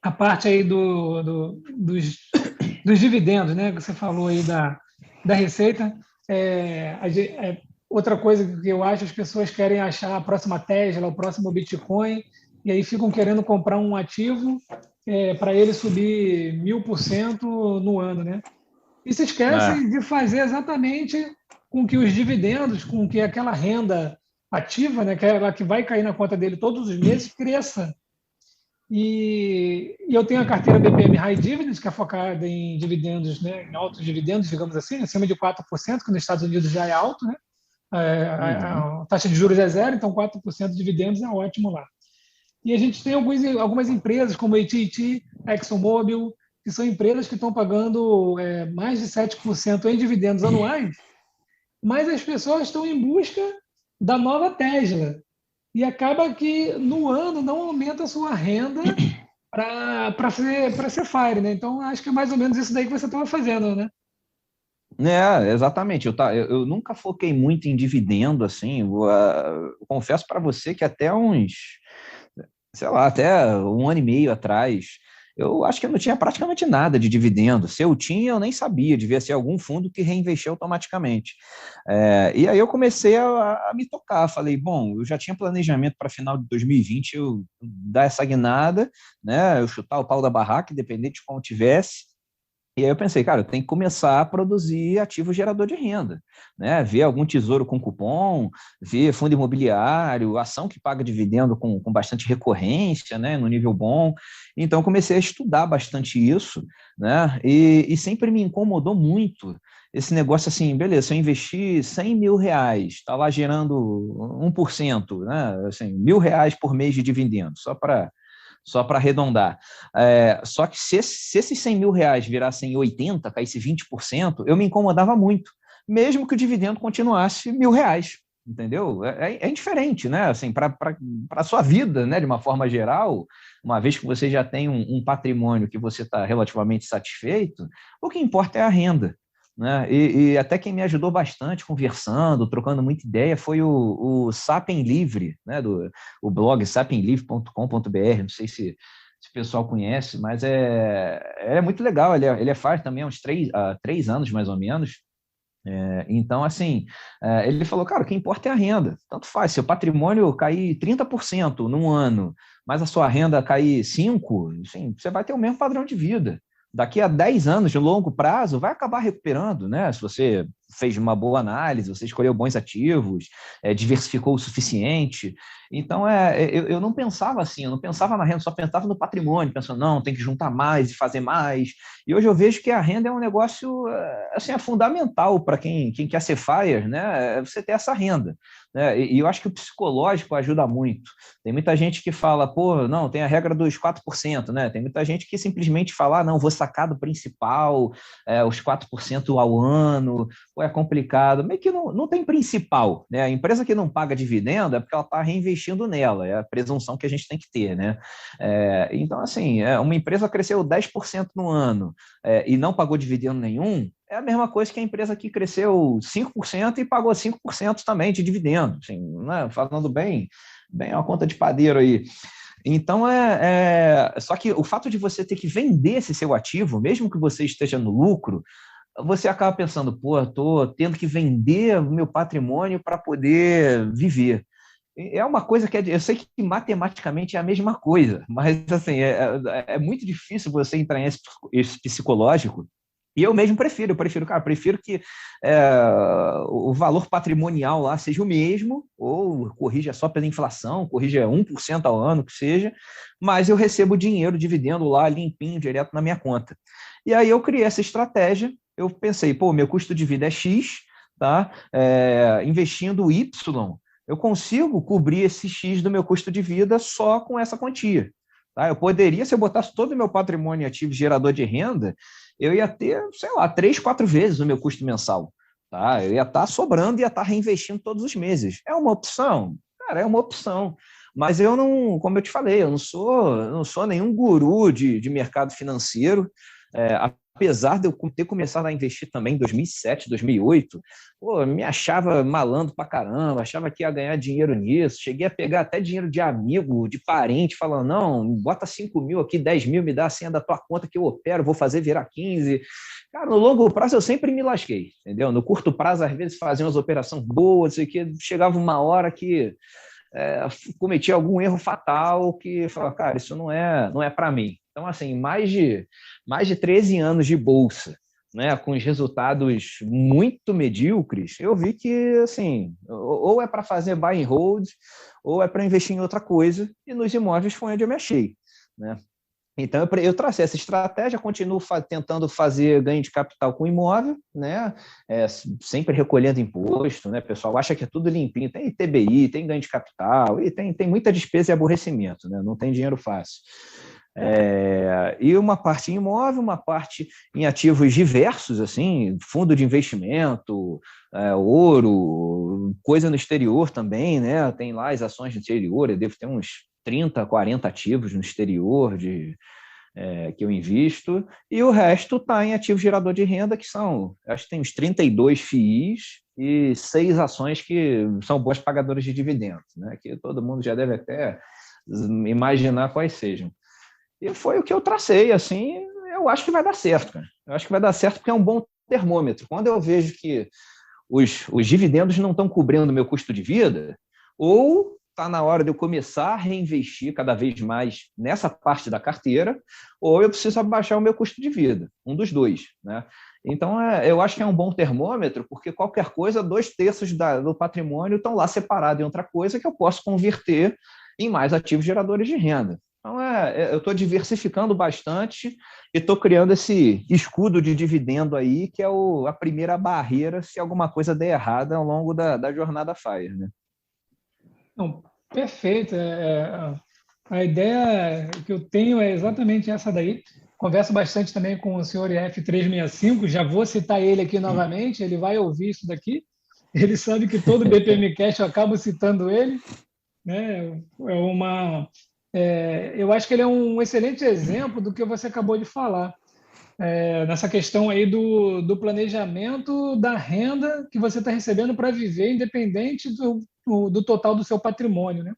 a parte aí dos dividendos, né? Que você falou aí da receita. Outra coisa que eu acho, as pessoas querem achar a próxima Tesla, o próximo Bitcoin, e aí ficam querendo comprar um ativo para ele subir 1000% no ano, né? E se É. esquecem de fazer exatamente com que os dividendos, com que aquela renda ativa, né, que é ela que vai cair na conta dele todos os meses, cresça. E eu tenho a carteira BPM High Dividends, que é focada em dividendos, né, em altos dividendos, digamos assim, acima de 4%, que nos Estados Unidos já é alto, né? Uhum. A taxa de juros é zero, então 4% de dividendos é ótimo lá. E a gente tem algumas empresas, como a AT&T, ExxonMobil, que são empresas que estão pagando mais de 7% em dividendos anuais, mas as pessoas estão em busca da nova Tesla. E acaba que no ano não aumenta a sua renda para ser Fire, né? Então acho que é mais ou menos isso daí que você estava fazendo, né? Exatamente. Eu nunca foquei muito em dividendo, assim. Eu confesso para você que até uns, sei lá, até um ano e meio atrás, eu acho que eu não tinha praticamente nada de dividendo. Se eu tinha, eu nem sabia, devia ser algum fundo que reinvestia automaticamente. E aí eu comecei a me tocar. Falei, bom, eu já tinha planejamento para final de 2020, eu dar essa guinada, né? Eu chutar o pau da barraca, independente de como tivesse. E aí eu pensei, cara, eu tenho que começar a produzir ativo gerador de renda, né? Ver algum tesouro com cupom, ver fundo imobiliário, ação que paga dividendo com bastante recorrência, né? No nível bom. Então comecei a estudar bastante isso, né? E sempre me incomodou muito esse negócio assim, beleza, se eu investir R$ 100.000, está lá gerando 1%, né? Assim, R$ 1.000 por mês de dividendo, só para arredondar. Só que se esses R$ 100.000 virassem 80, caísse 20%, eu me incomodava muito, mesmo que o dividendo continuasse R$ 1.000, entendeu? É indiferente, né? Assim, para a sua vida, né? De uma forma geral, uma vez que você já tem um patrimônio que você está relativamente satisfeito, o que importa é a renda. Né? E até quem me ajudou bastante conversando, trocando muita ideia, foi o Sapien Livre, né? O blog sapienlivre.com.br, não sei se o pessoal conhece, mas é muito legal, ele faz também há uns 3 anos, mais ou menos. Então, assim, ele falou, cara, o que importa é a renda, tanto faz, se o patrimônio cair 30% num ano, mas a sua renda cair 5%, assim, você vai ter o mesmo padrão de vida. Daqui a 10 anos, de longo prazo, vai acabar recuperando, né? Se você fez uma boa análise, você escolheu bons ativos, diversificou o suficiente. Então, eu não pensava assim, eu não pensava na renda, só pensava no patrimônio, pensando, não, tem que juntar mais e fazer mais. E hoje eu vejo que a renda é um negócio assim, é fundamental para quem quer ser FIRE, né? Você ter essa renda. Né? E eu acho que o psicológico ajuda muito. Tem muita gente que fala, pô, não, tem a regra dos 4%, né? Tem muita gente que simplesmente fala, não, vou sacar do principal, os 4% ao ano, pô, é complicado. Meio que não tem principal, né? A empresa que não paga dividendo é porque ela está reinvestindo nela, é a presunção que a gente tem que ter, né? Então, assim, uma empresa cresceu 10% no ano e não pagou dividendo nenhum, é a mesma coisa que a empresa que cresceu 5% e pagou 5% também de dividendo. Assim, né? Falando bem é uma conta de padeiro aí. Então, só que o fato de você ter que vender esse seu ativo, mesmo que você esteja no lucro, você acaba pensando, pô, estou tendo que vender o meu patrimônio para poder viver. É uma coisa que eu sei que matematicamente é a mesma coisa, mas assim, é muito difícil você entrar nesse esse psicológico. E eu mesmo prefiro que o valor patrimonial lá seja o mesmo, ou corrija só pela inflação, corrija 1% ao ano, que seja, mas eu recebo dinheiro, dividendo lá limpinho, direto na minha conta. E aí eu criei essa estratégia, eu pensei, pô, meu custo de vida é X, tá? Investindo Y, eu consigo cobrir esse X do meu custo de vida só com essa quantia. Tá? Eu poderia, se eu botasse todo o meu patrimônio ativo gerador de renda, eu ia ter, sei lá, 3, 4 vezes o meu custo mensal. Tá? Eu ia estar sobrando e ia estar reinvestindo todos os meses. É uma opção? Cara, é uma opção. Mas eu não, como eu te falei, eu não sou nenhum guru de mercado financeiro. apesar de eu ter começado a investir também em 2007, 2008, pô, me achava malandro pra caramba, achava que ia ganhar dinheiro nisso, cheguei a pegar até dinheiro de amigo, de parente, falando, não, bota 5 mil aqui, 10 mil, me dá a senha da tua conta que eu opero, vou fazer virar 15. Cara, no longo prazo eu sempre me lasquei, entendeu? No curto prazo, às vezes, fazia umas operações boas, sei que chegava uma hora que cometi algum erro fatal que falava, cara, isso não é para mim. Então, assim, mais de 13 anos de bolsa, né, com os resultados muito medíocres, eu vi que, assim, ou é para fazer buy and hold, ou é para investir em outra coisa, e nos imóveis foi onde eu me achei, né? Então, eu tracei essa estratégia, continuo tentando fazer ganho de capital com imóvel, né? Sempre recolhendo imposto, né? O pessoal acha que é tudo limpinho. Tem ITBI, tem ganho de capital, e tem muita despesa e aborrecimento, né? Não tem dinheiro fácil. E uma parte em imóvel, uma parte em ativos diversos, assim, fundo de investimento, ouro, coisa no exterior também, né? Tem lá as ações no exterior, eu devo ter uns 30, 40 ativos no exterior que eu invisto, e o resto está em ativo gerador de renda, que são, acho que tem uns 32 FIIs e 6 ações que são bons pagadores de dividendos, né? Que todo mundo já deve até imaginar quais sejam. E foi o que eu tracei, assim, eu acho que vai dar certo, cara. Eu acho que vai dar certo porque é um bom termômetro. Quando eu vejo que os dividendos não estão cobrindo o meu custo de vida, ou está na hora de eu começar a reinvestir cada vez mais nessa parte da carteira, ou eu preciso abaixar o meu custo de vida, um dos dois, né? Então, eu acho que é um bom termômetro, porque qualquer coisa, 2/3 do patrimônio estão lá separados em outra coisa que eu posso converter em mais ativos geradores de renda. Então, eu estou diversificando bastante e estou criando esse escudo de dividendo aí, que é a primeira barreira se alguma coisa der errada ao longo da jornada FIRE, né? Não, perfeito. A ideia que eu tenho é exatamente essa daí. Converso bastante também com o senhor IF365, já vou citar ele aqui novamente, ele vai ouvir isso daqui. Ele sabe que todo BPMcast eu acabo citando ele, né? Eu acho que ele é um excelente exemplo do que você acabou de falar, nessa questão aí do planejamento da renda que você está recebendo para viver, independente do total do seu patrimônio, né?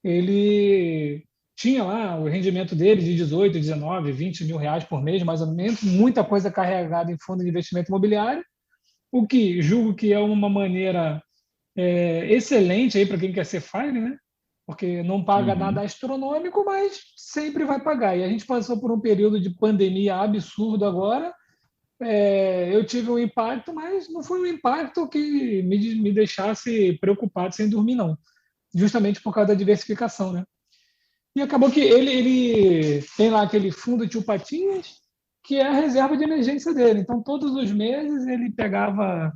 Ele tinha lá o rendimento dele de 18, 19, 20 mil reais por mês, mais ou menos, muita coisa carregada em fundo de investimento imobiliário, o que julgo que é uma maneira excelente aí para quem quer ser FIRE, né? Porque não paga nada astronômico, mas sempre vai pagar. E a gente passou por um período de pandemia absurdo agora. Eu tive um impacto, mas não foi um impacto que me deixasse preocupado sem dormir, não. Justamente por causa da diversificação, né? E acabou que ele tem lá aquele fundo Tio Patinhas, que é a reserva de emergência dele. Então, todos os meses ele pegava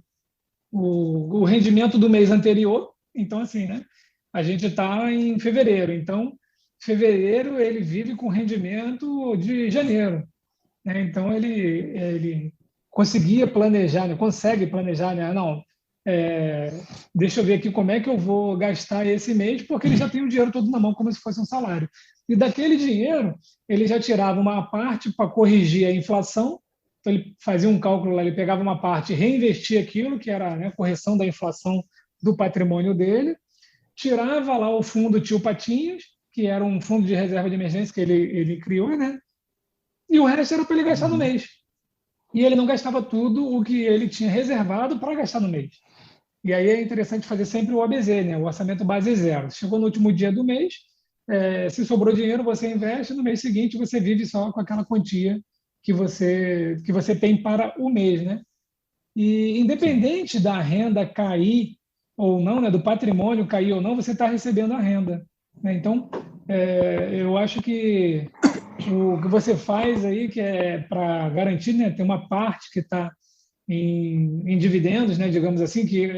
o rendimento do mês anterior. Então, assim, né? A gente está em fevereiro. Então, fevereiro ele vive com rendimento de janeiro, né? Então, ele conseguia planejar, né? Consegue planejar, né? Não, deixa eu ver aqui como é que eu vou gastar esse mês, porque ele já tem o dinheiro todo na mão, como se fosse um salário. E daquele dinheiro, ele já tirava uma parte para corrigir a inflação. Então, ele fazia um cálculo lá, ele pegava uma parte e reinvestia aquilo, que era, né, a correção da inflação do patrimônio dele, tirava lá o fundo Tio Patinhas, que era um fundo de reserva de emergência que ele criou, né? E o resto era para ele gastar no mês. E ele não gastava tudo o que ele tinha reservado para gastar no mês. E aí é interessante fazer sempre o OBZ, né? O orçamento base zero. Chegou no último dia do mês, se sobrou dinheiro, você investe, no mês seguinte você vive só com aquela quantia que você tem para o mês, né? E independente da renda cair ou não, né, do patrimônio cair ou não, você está recebendo a renda, né? Então, eu acho que o que você faz aí, que é para garantir, né, tem uma parte que está em dividendos, né, digamos assim, que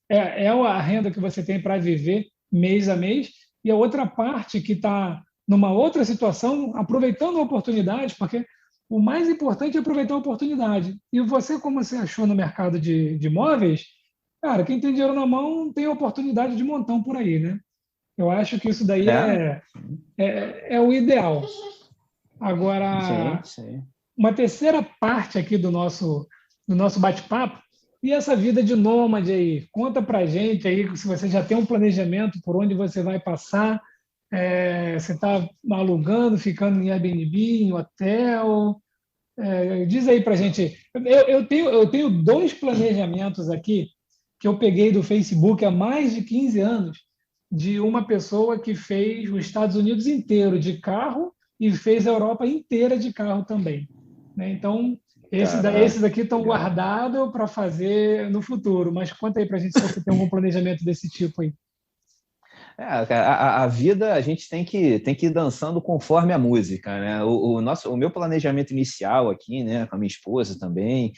é a renda que você tem para viver mês a mês, e a outra parte que está numa outra situação, aproveitando a oportunidade, porque o mais importante é aproveitar a oportunidade. E você, como você achou no mercado de imóveis, cara, quem tem dinheiro na mão tem oportunidade de montão por aí, né? Eu acho que isso daí é o ideal. Agora, sim. uma terceira parte aqui do nosso bate-papo. E essa vida de nômade aí? Conta para a gente aí se você já tem um planejamento por onde você vai passar. Você está alugando, ficando em Airbnb, em hotel? Diz aí para a gente. Eu tenho dois planejamentos aqui que eu peguei do Facebook há mais de 15 anos, de uma pessoa que fez os Estados Unidos inteiro de carro e fez a Europa inteira de carro também, né? Então, esses aqui estão guardados para fazer no futuro. Mas conta aí para a gente se você tem algum planejamento desse tipo aí. A vida a gente tem que ir dançando conforme a música, né? O meu planejamento inicial aqui, né, com a minha esposa também,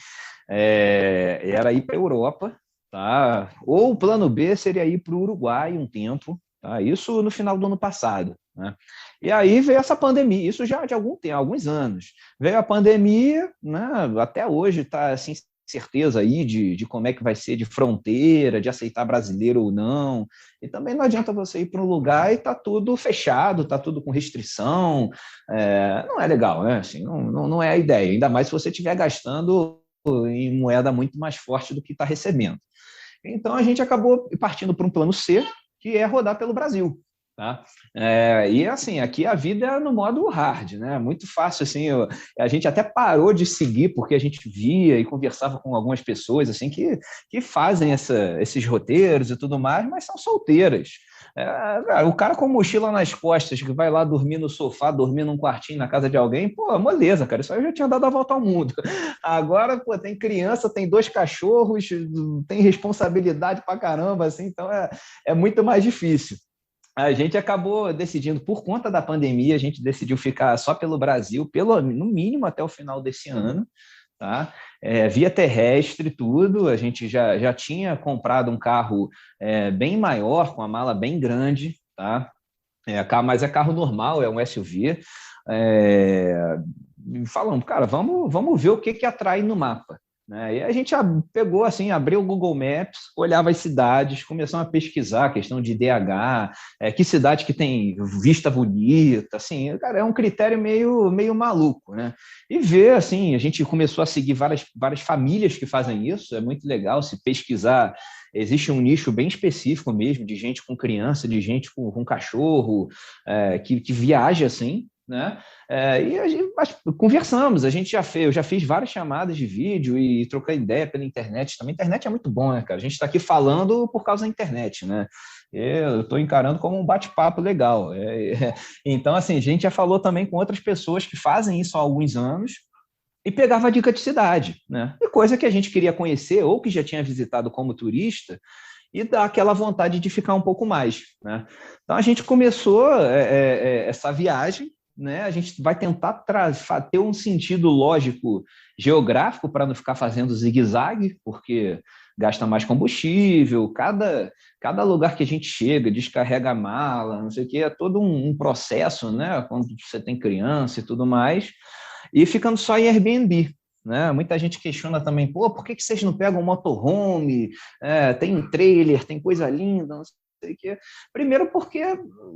era ir para a Europa, tá? Ou o plano B seria ir para o Uruguai um tempo, tá? Isso no final do ano passado, né? E aí veio essa pandemia, isso já de alguns anos. Veio a pandemia, né? Até hoje está assim, certeza aí de como é que vai ser de fronteira, de aceitar brasileiro ou não. E também não adianta você ir para um lugar e tá tudo fechado, tá tudo com restrição. Não é legal, né? Assim, não é a ideia, ainda mais se você estiver gastando em moeda muito mais forte do que está recebendo. Então a gente acabou partindo para um plano C, que é rodar pelo Brasil. Tá? E assim, aqui a vida é no modo hard, né? Muito fácil, assim, a gente até parou de seguir porque a gente via e conversava com algumas pessoas assim que fazem esses roteiros e tudo mais, mas são solteiras. O cara com mochila nas costas que vai lá dormir no sofá, dormir num quartinho na casa de alguém, pô, moleza, cara, isso aí eu já tinha dado a volta ao mundo. Agora, pô, tem criança, tem 2 cachorros, tem responsabilidade pra caramba, assim, então é muito mais difícil. A gente acabou decidindo, por conta da pandemia, a gente decidiu ficar só pelo Brasil, no mínimo até o final desse ano, tá? Via terrestre, tudo. A gente já tinha comprado um carro bem maior, com a mala bem grande, tá? Mas é carro normal, é um SUV. Falamos, cara, vamos ver o que atrai no mapa. E a gente pegou assim, abriu o Google Maps, olhava as cidades, começamos a pesquisar a questão de IDH, que cidade que tem vista bonita, assim, cara, é um critério meio maluco, né? E ver, assim, a gente começou a seguir várias famílias que fazem isso, é muito legal se pesquisar. Existe um nicho bem específico mesmo, de gente com criança, de gente com cachorro, que viaja assim, né? Conversamos, eu já fiz várias chamadas de vídeo e troquei ideia pela internet também. A internet é muito bom, né, cara? A gente está aqui falando por causa da internet, né? Eu estou encarando como um bate-papo legal. Então, assim, a gente já falou também com outras pessoas que fazem isso há alguns anos e pegava a dica de cidade, né? E coisa que a gente queria conhecer ou que já tinha visitado como turista e dá aquela vontade de ficar um pouco mais, né? Então, a gente começou essa viagem, né? A gente vai tentar ter um sentido lógico geográfico para não ficar fazendo zigue-zague, porque gasta mais combustível, cada lugar que a gente chega, descarrega a mala, não sei o que, é todo um processo, né? Quando você tem criança e tudo mais, e ficando só em Airbnb. Né? Muita gente questiona também, pô, por que vocês não pegam um motorhome? Tem um trailer, tem coisa linda, não sei o quê. Primeiro porque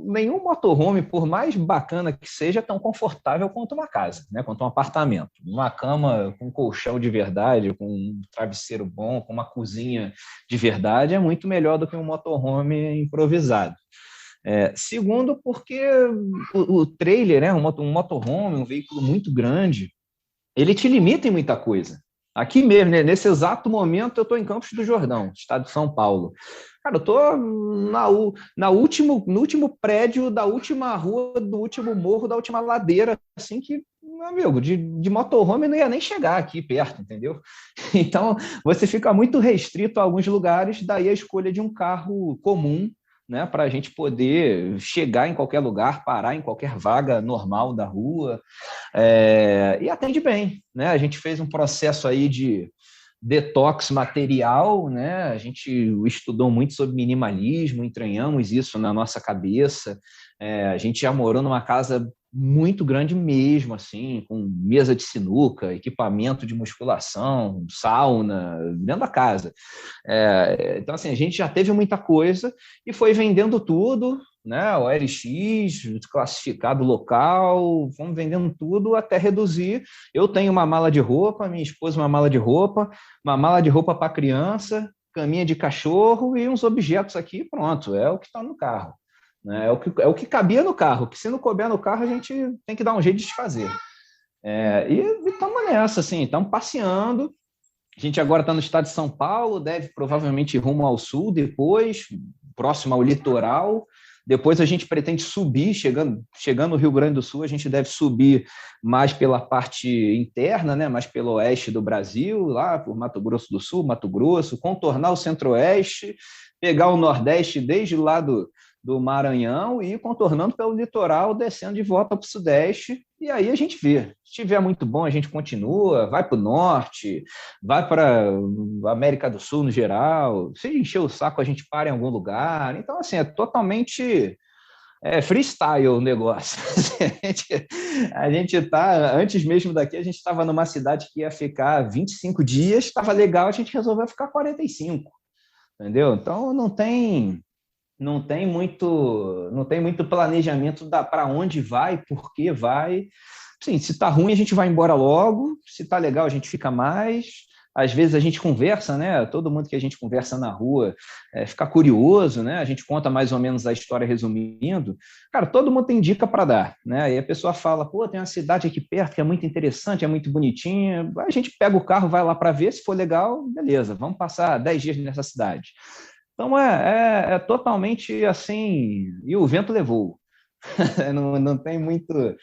nenhum motorhome, por mais bacana que seja, é tão confortável quanto uma casa, né? Quanto um apartamento. Uma cama com colchão de verdade, com um travesseiro bom, com uma cozinha de verdade, é muito melhor do que um motorhome improvisado. Segundo, porque o trailer, né? Um motorhome, um veículo muito grande, ele te limita em muita coisa. Aqui mesmo, né, nesse exato momento, eu estou em Campos do Jordão, estado de São Paulo. Cara, eu estou no último prédio da última rua, do último morro, da última ladeira, assim que, meu amigo, de motorhome não ia nem chegar aqui perto, entendeu? Então, você fica muito restrito a alguns lugares, daí a escolha de um carro comum, né, para a gente poder chegar em qualquer lugar, parar em qualquer vaga normal da rua, e atende bem, né? A gente fez um processo aí de detox material, né? A gente estudou muito sobre minimalismo, entranhamos isso na nossa cabeça. A gente já morou numa casa muito grande mesmo, assim, com mesa de sinuca, equipamento de musculação, sauna, dentro da casa. Então, assim, a gente já teve muita coisa e foi vendendo tudo, né? O OLX, classificado local, fomos vendendo tudo até reduzir. Eu tenho uma mala de roupa, minha esposa uma mala de roupa para criança, caminha de cachorro e uns objetos aqui, pronto, é o que está no carro. Né? É o que cabia no carro, que se não couber no carro, a gente tem que dar um jeito de desfazer. E estamos nessa, assim, estamos passeando. A gente agora está no estado de São Paulo, deve provavelmente ir rumo ao sul depois, próximo ao litoral. Depois a gente pretende subir, chegando no Rio Grande do Sul, a gente deve subir mais pela parte interna, né? Mais pelo oeste do Brasil, lá por Mato Grosso do Sul, Mato Grosso, contornar o centro-oeste, pegar o nordeste desde lá do Maranhão e ir contornando pelo litoral, descendo de volta para o sudeste, e aí a gente vê. Se estiver muito bom, a gente continua, vai para o norte, vai para a América do Sul no geral, se encher o saco a gente para em algum lugar. Então, assim, é totalmente freestyle o negócio. A gente está, antes mesmo daqui, a gente estava numa cidade que ia ficar 25 dias, estava legal, a gente resolveu ficar 45, entendeu? Então, não tem muito planejamento para onde vai, por que vai. Sim, se está ruim, a gente vai embora logo. Se está legal, a gente fica mais. Às vezes a gente conversa, né? Todo mundo que a gente conversa na rua fica curioso, né? A gente conta mais ou menos a história resumindo. Cara, todo mundo tem dica para dar, né? Aí a pessoa fala, pô, tem uma cidade aqui perto que é muito interessante, é muito bonitinha. A gente pega o carro, vai lá para ver, se for legal, beleza, vamos passar 10 dias nessa cidade. Então, é totalmente assim, e o vento levou. Não tem muito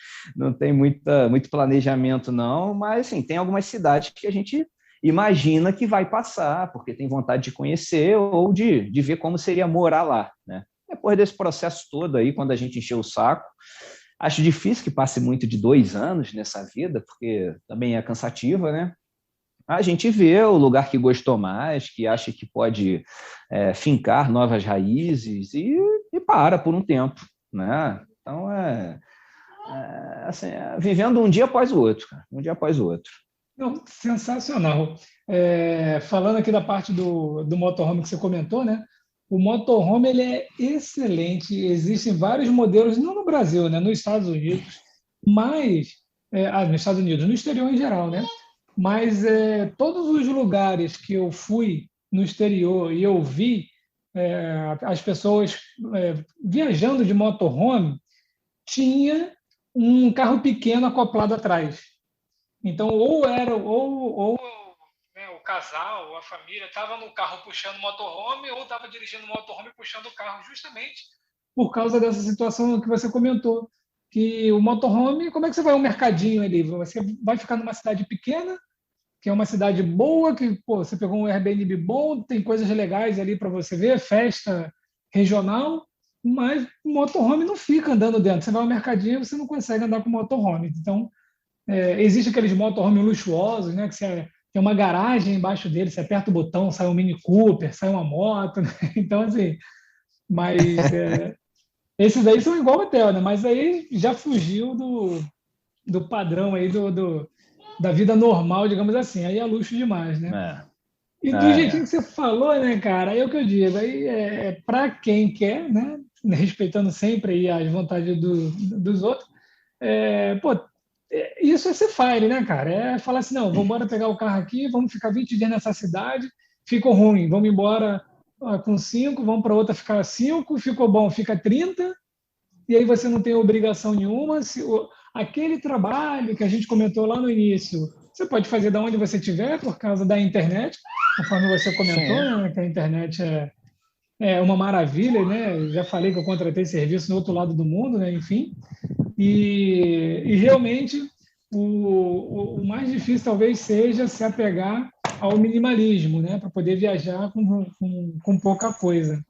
planejamento, não, mas assim, tem algumas cidades que a gente imagina que vai passar, porque tem vontade de conhecer ou de ver como seria morar lá. Né? Depois desse processo todo aí, quando a gente encheu o saco, acho difícil que passe muito de 2 anos nessa vida, porque também é cansativa, né? A gente vê o lugar que gostou mais, que acha que pode fincar novas raízes e para por um tempo, né? Então, assim, vivendo um dia após o outro, cara, um dia após o outro. Não, sensacional. Falando aqui da parte do motorhome que você comentou, né? O motorhome ele é excelente, existem vários modelos, não no Brasil, né? Nos Estados Unidos, mas... nos Estados Unidos, no exterior em geral, né? Mas todos os lugares que eu fui no exterior e eu vi as pessoas viajando de motorhome, tinha um carro pequeno acoplado atrás. Então, né, o casal, ou a família, estava no carro puxando o motorhome ou estava dirigindo o motorhome puxando o carro, justamente por causa dessa situação que você comentou. Que o motorhome, como é que você vai ao mercadinho ali? Você vai ficar numa cidade pequena, que é uma cidade boa, que você pegou um Airbnb bom, tem coisas legais ali para você ver, festa regional, mas o motorhome não fica andando dentro. Você vai ao mercadinho, você não consegue andar com o motorhome. Então, existe aqueles motorhome luxuosos, né, que você tem uma garagem embaixo dele, você aperta o botão, sai um Mini Cooper, sai uma moto. Né? Então, assim, mas... esses aí são igual hotel, né? Mas aí já fugiu do padrão aí da vida normal, digamos assim. Aí é luxo demais, né? E do jeitinho que você falou, né, cara? Aí é o que eu digo. Aí para quem quer, né? Respeitando sempre aí as vontades dos outros. Isso é ser fire, né, cara? É falar assim, não, vamos embora pegar o carro aqui, vamos ficar 20 dias nessa cidade, ficou ruim, vamos embora com 5, vamos para outra ficar 5, ficou bom, fica 30, e aí você não tem obrigação nenhuma. Aquele trabalho que a gente comentou lá no início, você pode fazer de onde você estiver, por causa da internet, conforme você comentou, né, que a internet é uma maravilha, né? Já falei que eu contratei serviço no outro lado do mundo, né? Enfim. E realmente o mais difícil talvez seja se apegar ao minimalismo, né? Para poder viajar com pouca coisa.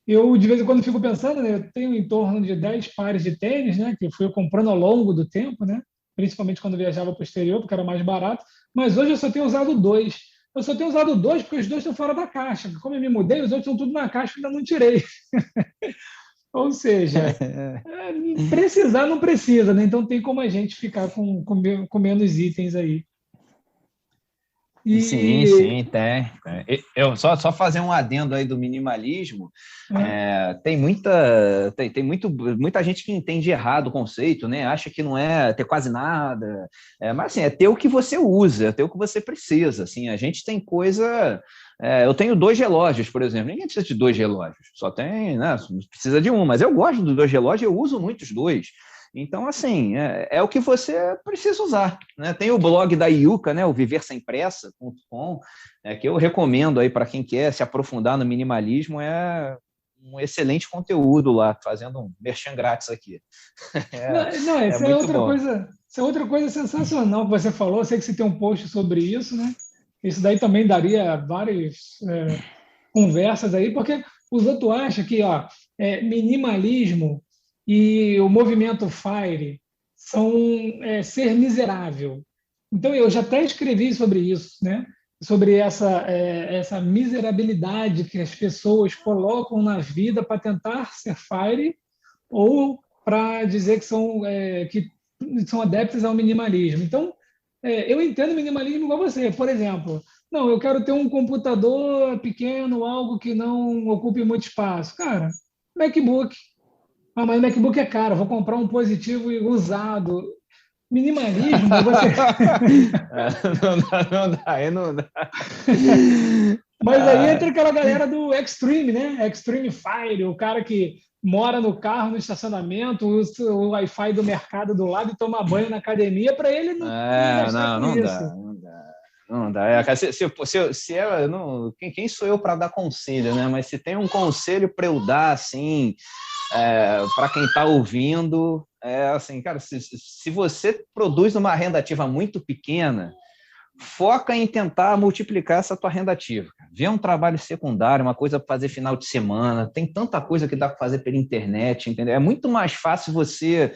Eu, de vez em quando, fico pensando, né? Eu tenho em torno de 10 pares de tênis, né? Que eu fui comprando ao longo do tempo, né? Principalmente quando viajava para o exterior, porque era mais barato. Mas hoje eu só tenho usado 2. Eu só tenho usado 2 porque os 2 estão fora da caixa. Como eu me mudei, os outros estão tudo na caixa que ainda não tirei. Ou seja, precisar não precisa, né? Então tem como a gente ficar com menos itens aí. Sim, E sim, tem. Eu só fazer um adendo aí do minimalismo. né? Muita gente que entende errado o conceito, né? Acha que não é ter quase nada, mas assim, é ter o que você usa, é ter o que você precisa. Assim, a gente tem coisa. Eu tenho 2 relógios, por exemplo. Ninguém precisa de 2 relógios, só tem, né? Precisa de um, mas eu gosto dos 2 relógios, eu uso muito os dois. Então, assim, é o que você precisa usar, né? Tem o blog da Iuca, né, o viversempressa.com, que eu recomendo aí para quem quer se aprofundar no minimalismo, é um excelente conteúdo lá, fazendo um merchan grátis aqui. É, Não, não, é muito bom. essa é outra coisa sensacional que você falou. Eu sei que você tem um post sobre isso, né? Isso daí também daria várias conversas aí, porque os outros acham que ó, minimalismo e o movimento FIRE são ser miserável. Então, eu já até escrevi sobre isso, né? Sobre essa miserabilidade que as pessoas colocam na vida para tentar ser FIRE ou para dizer que são adeptos ao minimalismo. Então, eu entendo minimalismo igual você. Por exemplo, não, eu quero ter um computador pequeno, algo que não ocupe muito espaço. Cara, MacBook. Ah, mas MacBook é caro, vou comprar um positivo usado. Minimalismo é você. Não dá. Mas aí entra aquela galera do Extreme, né? Extreme Fire, o cara que mora no carro, no estacionamento, usa o Wi-Fi do mercado do lado e toma banho na academia, para ele não gastar Não, com não isso. dá, não dá. Não dá. Cara, se ela, não, quem sou eu para dar conselho, né? Mas se tem um conselho para eu dar, assim, para quem está ouvindo, assim, cara, se você produz uma renda ativa muito pequena, foca em tentar multiplicar essa tua renda ativa. Vê um trabalho secundário, uma coisa para fazer final de semana, tem tanta coisa que dá para fazer pela internet, entendeu? É muito mais fácil você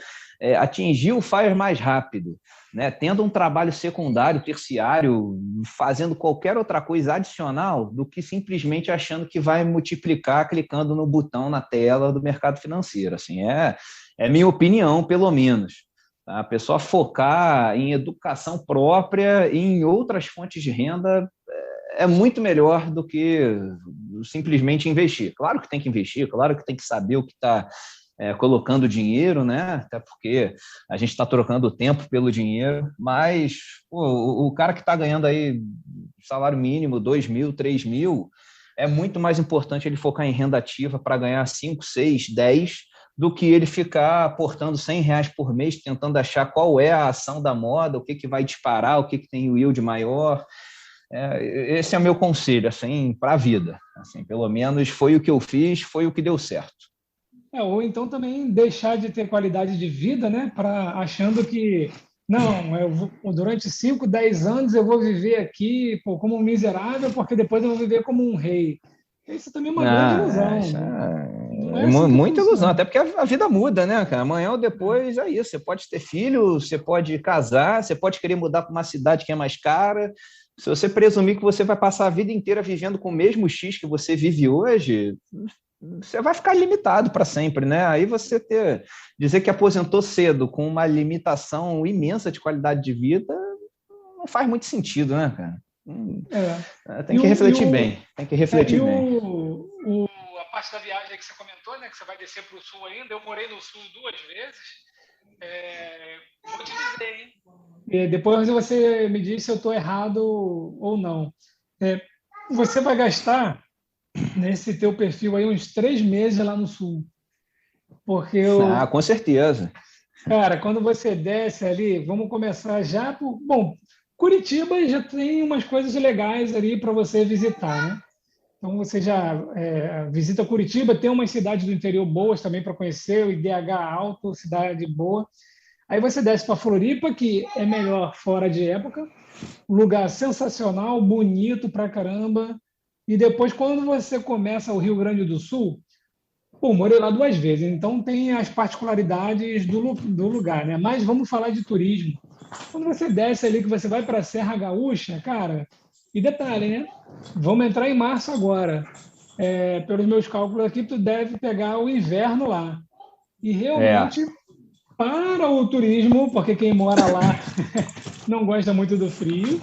atingir o FIRE mais rápido, né? Tendo um trabalho secundário, terciário, fazendo qualquer outra coisa adicional, do que simplesmente achando que vai multiplicar clicando no botão na tela do mercado financeiro. Assim, é minha opinião, pelo menos. A pessoa focar em educação própria e em outras fontes de renda é muito melhor do que simplesmente investir. Claro que tem que investir, claro que tem que saber o que está colocando dinheiro, né? Até porque a gente está trocando tempo pelo dinheiro, mas pô, o cara que está ganhando aí salário mínimo, 2 mil, 3 mil, é muito mais importante ele focar em renda ativa para ganhar 5, 6, 10 do que ele ficar aportando R$ 100 por mês, tentando achar qual é a ação da moda, o que vai disparar, o que tem o yield maior. Esse é o meu conselho, assim, para a vida. Assim, pelo menos foi o que eu fiz, foi o que deu certo. Ou então também deixar de ter qualidade de vida, né? Achando que, não, durante 5, 10 anos eu vou viver aqui como um miserável, porque depois eu vou viver como um rei. Isso também é uma grande ilusão. Não é assim que Muita ilusão, funciona. até porque a vida muda, né, cara? Amanhã ou depois é isso. Você pode ter filho, você pode casar, você pode querer mudar para uma cidade que é mais cara. Se você presumir que você vai passar a vida inteira vivendo com o mesmo X que você vive hoje, você vai ficar limitado para sempre, né? Aí dizer que aposentou cedo com uma limitação imensa de qualidade de vida não faz muito sentido, né, cara? Tem E que o, e refletir o, bem, tem que refletir bem. a parte da viagem que você comentou, né? Que você vai descer para o sul ainda. Eu morei no sul 2 vezes. Vou te dizer, hein? Depois você me diz se eu estou errado ou não. Você vai gastar nesse teu perfil aí uns 3 meses lá no sul. Porque Com certeza. cara, quando você desce ali, vamos começar já por. Bom, Curitiba já tem umas coisas legais ali para você visitar, né? Então você já visita Curitiba, tem umas cidades do interior boas também para conhecer, o IDH alto, cidade boa. Aí você desce para Floripa, que é melhor fora de época, lugar sensacional, bonito pra caramba. E depois, quando você começa o Rio Grande do Sul, pô, morei lá 2 vezes, então tem as particularidades do lugar, né? Mas vamos falar de turismo. Quando você desce ali, que você vai para a Serra Gaúcha, cara, e detalhe, né? Vamos entrar em março agora. pelos meus cálculos aqui, tu deve pegar o inverno lá. E É. realmente, para o turismo, porque quem mora lá não gosta muito do frio,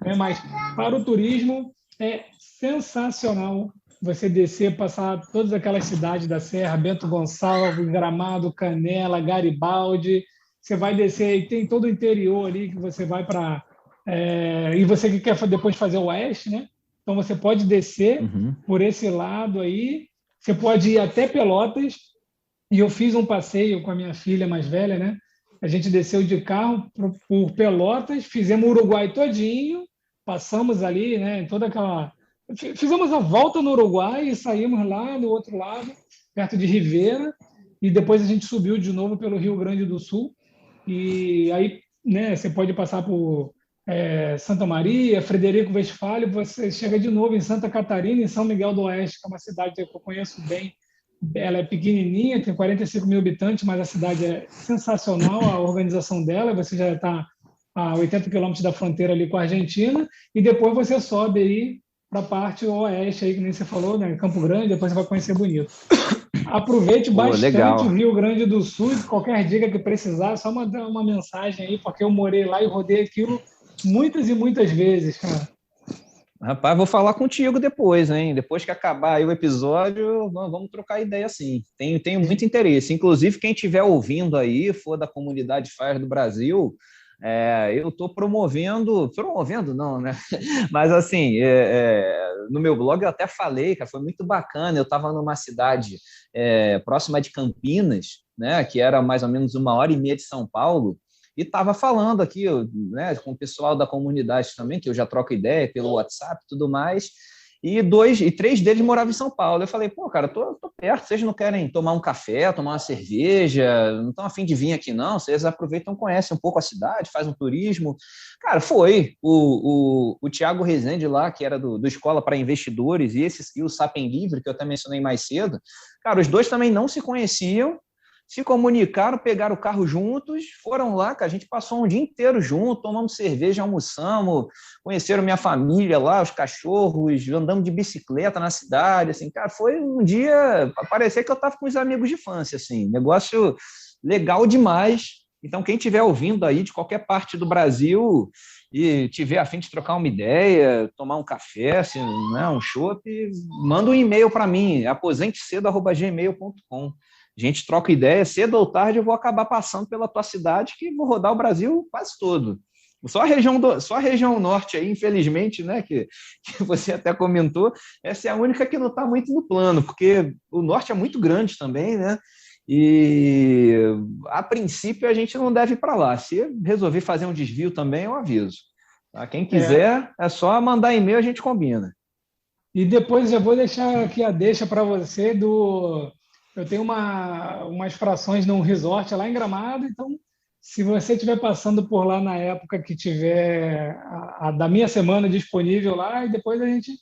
né? Mas para o turismo é sensacional você descer, passar todas aquelas cidades da Serra, Bento Gonçalves, Gramado, Canela, Garibaldi. Você vai descer e tem todo o interior ali que você vai para. E você que quer depois fazer o oeste, né? Então você pode descer Uhum. por esse lado aí. Você pode ir até Pelotas, e eu fiz um passeio com a minha filha mais velha, né? A gente desceu de carro por Pelotas, fizemos o Uruguai todinho, passamos ali, né? Em toda aquela. Fizemos a volta no Uruguai e saímos lá do outro lado, perto de Rivera, e depois a gente subiu de novo pelo Rio Grande do Sul. E aí, né? Você pode passar por Santa Maria, Frederico Westphalen, você chega de novo em Santa Catarina, em São Miguel do Oeste, que é uma cidade que eu conheço bem. Ela é pequenininha, tem 45 mil habitantes, mas a cidade é sensacional, a organização dela. Você já está a 80 quilômetros da fronteira ali com a Argentina, e depois você sobe aí para a parte oeste, aí, que nem você falou, né? Campo Grande, depois você vai conhecer Bonito. Aproveite Pô, bastante o legal. Rio Grande do Sul, e qualquer dica que precisar, é só mandar uma mensagem aí, porque eu morei lá e rodei aquilo muitas e muitas vezes, cara. Rapaz, vou falar contigo depois, hein? Depois que acabar aí o episódio, vamos trocar ideia sim. Tenho muito interesse. Inclusive, quem estiver ouvindo aí, for da comunidade Fire do Brasil, eu estou promovendo não, né? Mas assim, no meu blog eu até falei, cara, foi muito bacana. Eu estava numa cidade próxima de Campinas, né? Que era mais ou menos 1h30 de São Paulo. E estava falando aqui, né, com o pessoal da comunidade também, que eu já troco ideia pelo WhatsApp e tudo mais, e 3 deles moravam em São Paulo. Eu falei, pô, cara, tô perto, vocês não querem tomar um café, tomar uma cerveja, não estão a fim de vir aqui não, vocês aproveitam, conhecem um pouco a cidade, fazem um turismo. Cara, foi. O Thiago Rezende lá, que era do Escola para Investidores, e o Sapem Livre, que eu até mencionei mais cedo, cara, os dois também não se conheciam, se comunicaram, pegaram o carro juntos, foram lá, que a gente passou um dia inteiro junto, tomamos cerveja, almoçamos, conheceram minha família lá, os cachorros, andamos de bicicleta na cidade, assim, cara, foi um dia, parecia que eu estava com os amigos de infância, assim, negócio legal demais. Então, quem estiver ouvindo aí de qualquer parte do Brasil e tiver a fim de trocar uma ideia, tomar um café, assim, né, um chopp, manda um e-mail para mim, aposentecedo@gmail.com. A gente troca ideia, cedo ou tarde eu vou acabar passando pela tua cidade, que vou rodar o Brasil quase todo. Só a região norte aí, infelizmente, né, que você até comentou, essa é a única que não está muito no plano, porque o norte é muito grande também, né? E a princípio a gente não deve ir para lá. Se resolver fazer um desvio também, eu aviso. Tá? Quem É, quiser, é só mandar e-mail, a gente combina. e depois já vou deixar aqui a deixa para você do. Eu tenho umas frações num resort lá em Gramado, então se você estiver passando por lá na época que tiver a da minha semana disponível lá, e depois a gente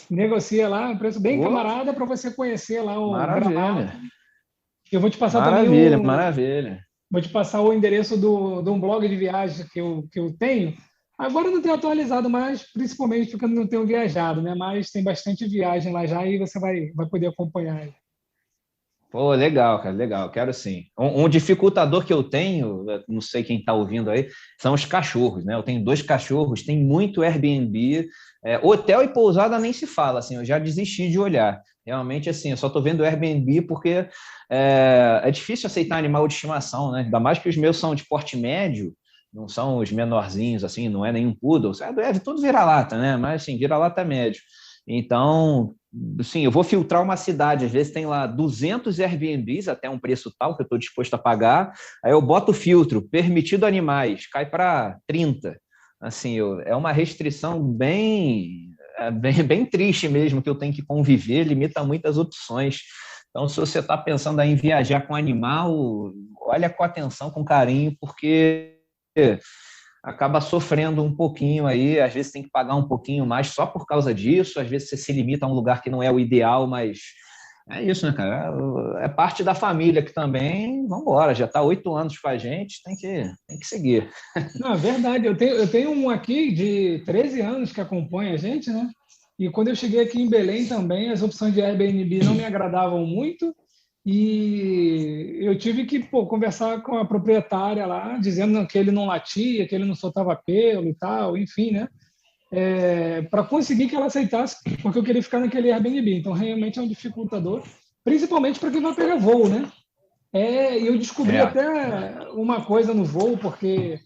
negocia lá um preço bem Ô, camarada para você conhecer lá o Gramado. maravilha, Eu vou te passar também maravilha, maravilha. vou te passar o endereço de um blog de viagem que eu tenho. Agora eu não tenho atualizado mais, principalmente porque eu não tenho viajado, né? Mas tem bastante viagem lá já e você vai poder acompanhar. Pô, legal, cara, legal, quero sim. Um dificultador que eu tenho, não sei quem está ouvindo aí, são os cachorros, né? Eu tenho 2 cachorros, tem muito Airbnb, hotel e pousada nem se fala, assim, eu já desisti de olhar. Realmente, assim, eu só estou vendo Airbnb porque é difícil aceitar animal de estimação, né? Ainda mais que os meus são de porte médio, não são os menorzinhos, assim, não é nenhum poodle, tudo vira-lata, né? Mas, assim, vira-lata médio. Então, sim, eu vou filtrar uma cidade, às vezes tem lá 200 Airbnbs, até um preço tal que eu estou disposto a pagar, aí eu boto o filtro, permitido animais, cai para 30. Assim, é uma restrição bem triste mesmo, que eu tenho que conviver, limita muitas opções. Então, se você está pensando em viajar com animal, olha com atenção, com carinho, porque acaba sofrendo um pouquinho aí, às vezes tem que pagar um pouquinho mais só por causa disso, às vezes você se limita a um lugar que não é o ideal, mas é isso, né, cara? É parte da família que também, vamos embora, já está 8 anos com a gente, tem que seguir. Não, é verdade. Eu tenho um aqui de 13 anos que acompanha a gente, né? E quando eu cheguei aqui em Belém também, as opções de Airbnb não me agradavam muito. E eu tive que conversar com a proprietária lá, dizendo que ele não latia, que ele não soltava pelo e tal, enfim, né? Para conseguir que ela aceitasse, porque eu queria ficar naquele Airbnb. Então, realmente é um dificultador, principalmente para quem vai pegar voo, né? E eu descobri até uma coisa no voo, porque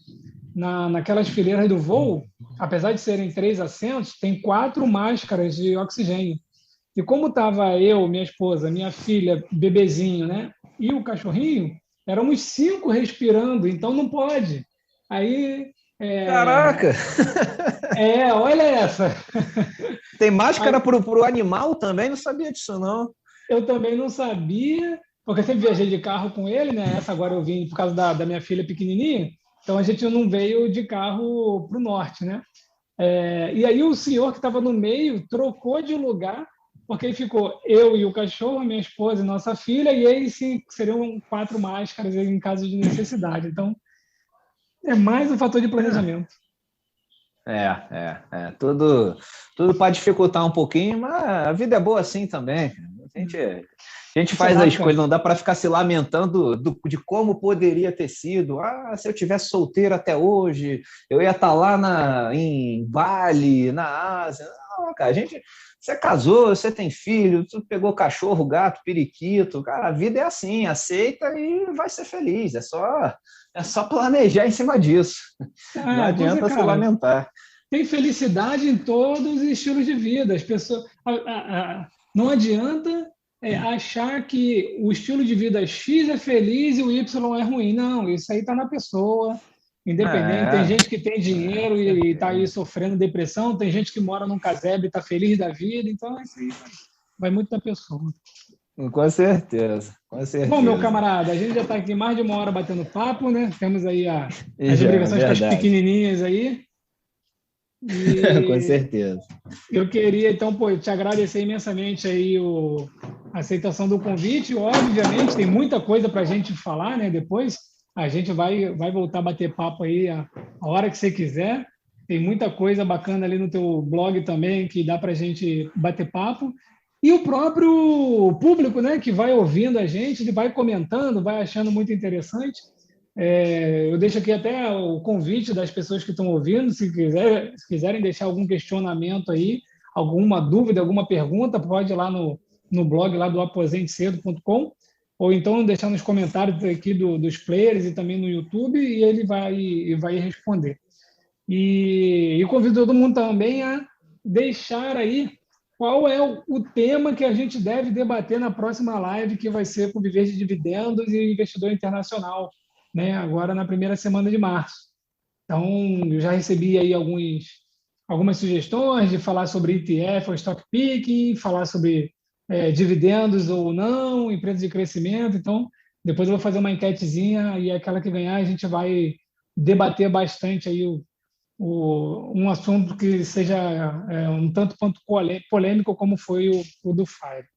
naquelas fileiras do voo, apesar de serem 3 assentos, tem 4 máscaras de oxigênio. E como estava eu, minha esposa, minha filha, bebezinho, né? E o cachorrinho, éramos 5 respirando, então não pode. Aí. Caraca! Olha essa. Tem máscara para o animal também? Não sabia disso, não. Eu também não sabia, porque eu sempre viajei de carro com ele, né? Essa agora eu vim por causa da minha filha pequenininha, então a gente não veio de carro para o norte, né? E aí o senhor que estava no meio trocou de lugar, porque aí ficou eu e o cachorro, minha esposa e nossa filha, e aí sim seriam 4 máscaras em caso de necessidade. Então, é mais um fator de planejamento. Tudo pode dificultar um pouquinho, mas a vida é boa assim também. A gente faz a escolha, não dá para ficar se lamentando de como poderia ter sido. Se eu tivesse solteiro até hoje, eu ia estar lá em Bali, na Ásia. Não, cara, você casou, você tem filho, você pegou cachorro, gato, periquito. Cara, a vida é assim, aceita e vai ser feliz. É só planejar em cima disso. Não adianta se lamentar. Tem felicidade em todos os estilos de vida. As pessoas, não adianta achar que o estilo de vida X é feliz e o Y é ruim. Não, isso aí está na pessoa, independente. Tem gente que tem dinheiro e está aí sofrendo depressão, tem gente que mora num casebre e está feliz da vida. Então, isso aí vai muito da pessoa. Com certeza. Bom, meu camarada, a gente já está aqui mais de 1 hora batendo papo, né? Temos aí as obrigações com as pequenininhas aí. Com certeza. Eu queria, então, te agradecer imensamente aí a aceitação do convite. Obviamente, tem muita coisa para a gente falar, né? Depois a gente vai voltar a bater papo aí a hora que você quiser. Tem muita coisa bacana ali no teu blog também que dá para a gente bater papo. E o próprio público, né, que vai ouvindo a gente, ele vai comentando, vai achando muito interessante. Eu deixo aqui até o convite das pessoas que estão ouvindo, se quiserem deixar algum questionamento aí, alguma dúvida, alguma pergunta, pode ir lá no blog lá do aposentecedo.com, ou então deixar nos comentários aqui dos players e também no YouTube, e ele vai responder. E convido todo mundo também a deixar aí qual é o tema que a gente deve debater na próxima live, que vai ser com Viver de Dividendos e Investidor Internacional, né, agora na primeira semana de março. Então, eu já recebi aí algumas sugestões de falar sobre ETF ou stock picking, falar sobre dividendos ou não, empresas de crescimento. Então, depois eu vou fazer uma enquetezinha e aquela que ganhar a gente vai debater bastante aí um assunto que seja um tanto quanto polêmico como foi o do FIRE.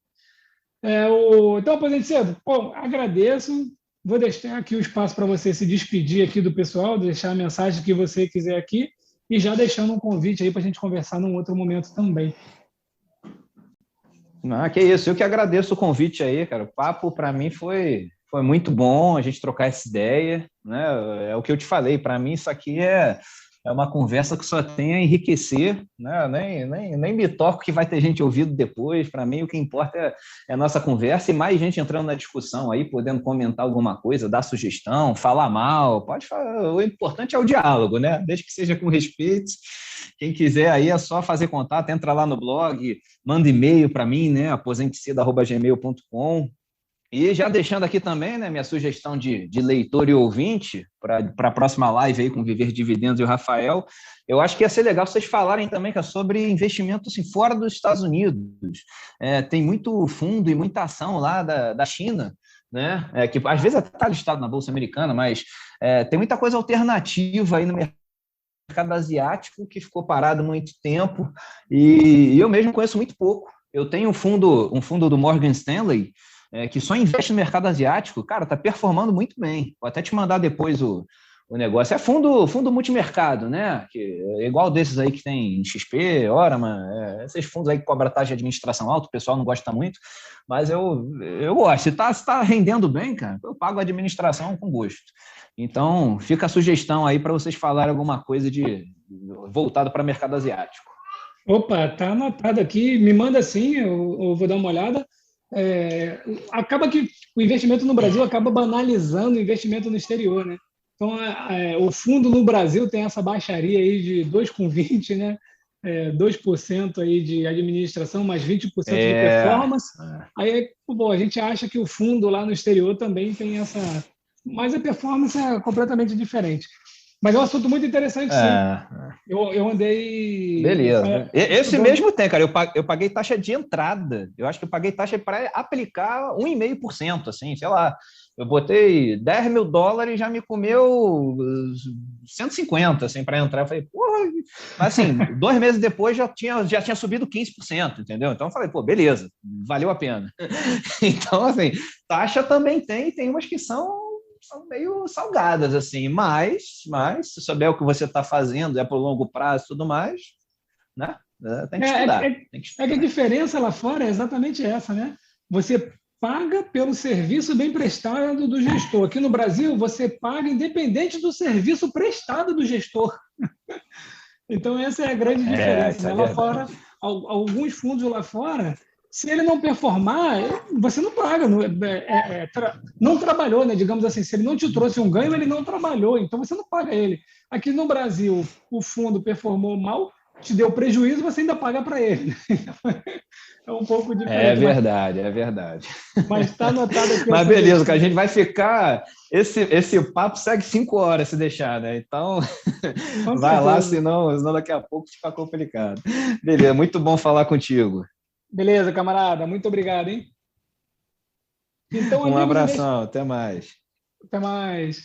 Então, Aposente Cedo, agradeço. Vou deixar aqui o espaço para você se despedir aqui do pessoal, deixar a mensagem que você quiser aqui e já deixando um convite aí para a gente conversar num outro momento também. Que isso, eu que agradeço o convite aí, cara. O papo para mim foi muito bom a gente trocar essa ideia, né? É o que eu te falei, para mim isso aqui é uma conversa que só tem a enriquecer, né? Nem me toco que vai ter gente ouvindo depois. Para mim, o que importa é a nossa conversa e mais gente entrando na discussão aí, podendo comentar alguma coisa, dar sugestão, falar mal, pode falar. O importante é o diálogo, né? Desde que seja com respeito. Quem quiser aí é só fazer contato, entra lá no blog, manda e-mail para mim, né? aposentecedo@gmail.com. E já deixando aqui também, né, minha sugestão de leitor e ouvinte para a próxima live aí com Viver Dividendos e o Rafael, eu acho que ia ser legal vocês falarem também sobre investimentos assim, fora dos Estados Unidos. Tem muito fundo e muita ação lá da China, né, que às vezes até está listado na Bolsa Americana, mas tem muita coisa alternativa aí no mercado asiático que ficou parado muito tempo e eu mesmo conheço muito pouco. Eu tenho um fundo do Morgan Stanley, que só investe no mercado asiático, cara, está performando muito bem. Vou até te mandar depois o o negócio é fundo multimercado, né? Que é igual desses aí que tem XP, Oraman, esses fundos aí que cobram taxa de administração alta, o pessoal não gosta muito, mas eu gosto. Se tá rendendo bem, cara, eu pago a administração com gosto. Então, fica a sugestão aí para vocês falarem alguma coisa voltado para o mercado asiático. Opa, tá anotado aqui, me manda sim, eu vou dar uma olhada. Acaba que o investimento no Brasil acaba banalizando o investimento no exterior, né? Então, o fundo no Brasil tem essa baixaria aí de 2,20, né? 2% aí de administração, mais 20% de performance. Aí, bom, a gente acha que o fundo lá no exterior também tem essa... Mas a performance é completamente diferente. Mas é um assunto muito interessante, sim. Eu andei... Beleza. Esse mesmo tem, cara. Eu paguei taxa de entrada. Eu acho que eu paguei taxa para aplicar 1,5%, assim, sei lá. Eu botei $10 mil e já me comeu 150, assim, para entrar. Eu falei, porra... Mas, assim, 2 meses depois já tinha subido 15%, entendeu? Então, eu falei, pô, beleza, valeu a pena. Então, assim, taxa também tem umas que são meio salgadas, assim, mas se souber o que você está fazendo, para o longo prazo e tudo mais, né? Tem que estudar. Que a diferença lá fora é exatamente essa, né? Você paga pelo serviço bem prestado do gestor. Aqui no Brasil, você paga independente do serviço prestado do gestor. Então, essa é a grande diferença. Lá fora, alguns fundos lá fora, se ele não performar, você não paga. Não trabalhou, né? Digamos assim, se ele não te trouxe um ganho, ele não trabalhou, então você não paga ele. Aqui no Brasil, o fundo performou mal, te deu prejuízo, você ainda paga para ele. É um pouco diferente. É verdade. Mas está anotado aqui. Mas beleza, que a gente vai ficar... Esse papo segue 5 horas se deixar, né? Então, vai lá, senão daqui a pouco fica complicado. Beleza, muito bom falar contigo. Beleza, camarada. Muito obrigado, hein? Então, um abração, até mais. Até mais.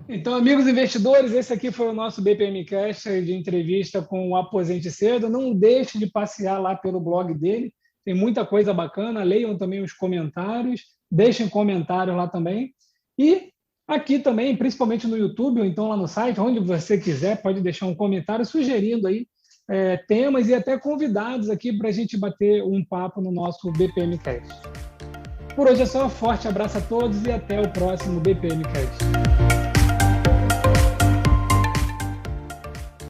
Então, amigos investidores, esse aqui foi o nosso BPMcast de entrevista com o Aposente Cedo. Não deixe de passear lá pelo blog dele. Tem muita coisa bacana. Leiam também os comentários. Deixem comentários lá também. E aqui também, principalmente no YouTube, ou então lá no site, onde você quiser, pode deixar um comentário sugerindo aí temas e até convidados aqui para a gente bater um papo no nosso BPMcast. Por hoje é só, forte abraço a todos e até o próximo BPMcast.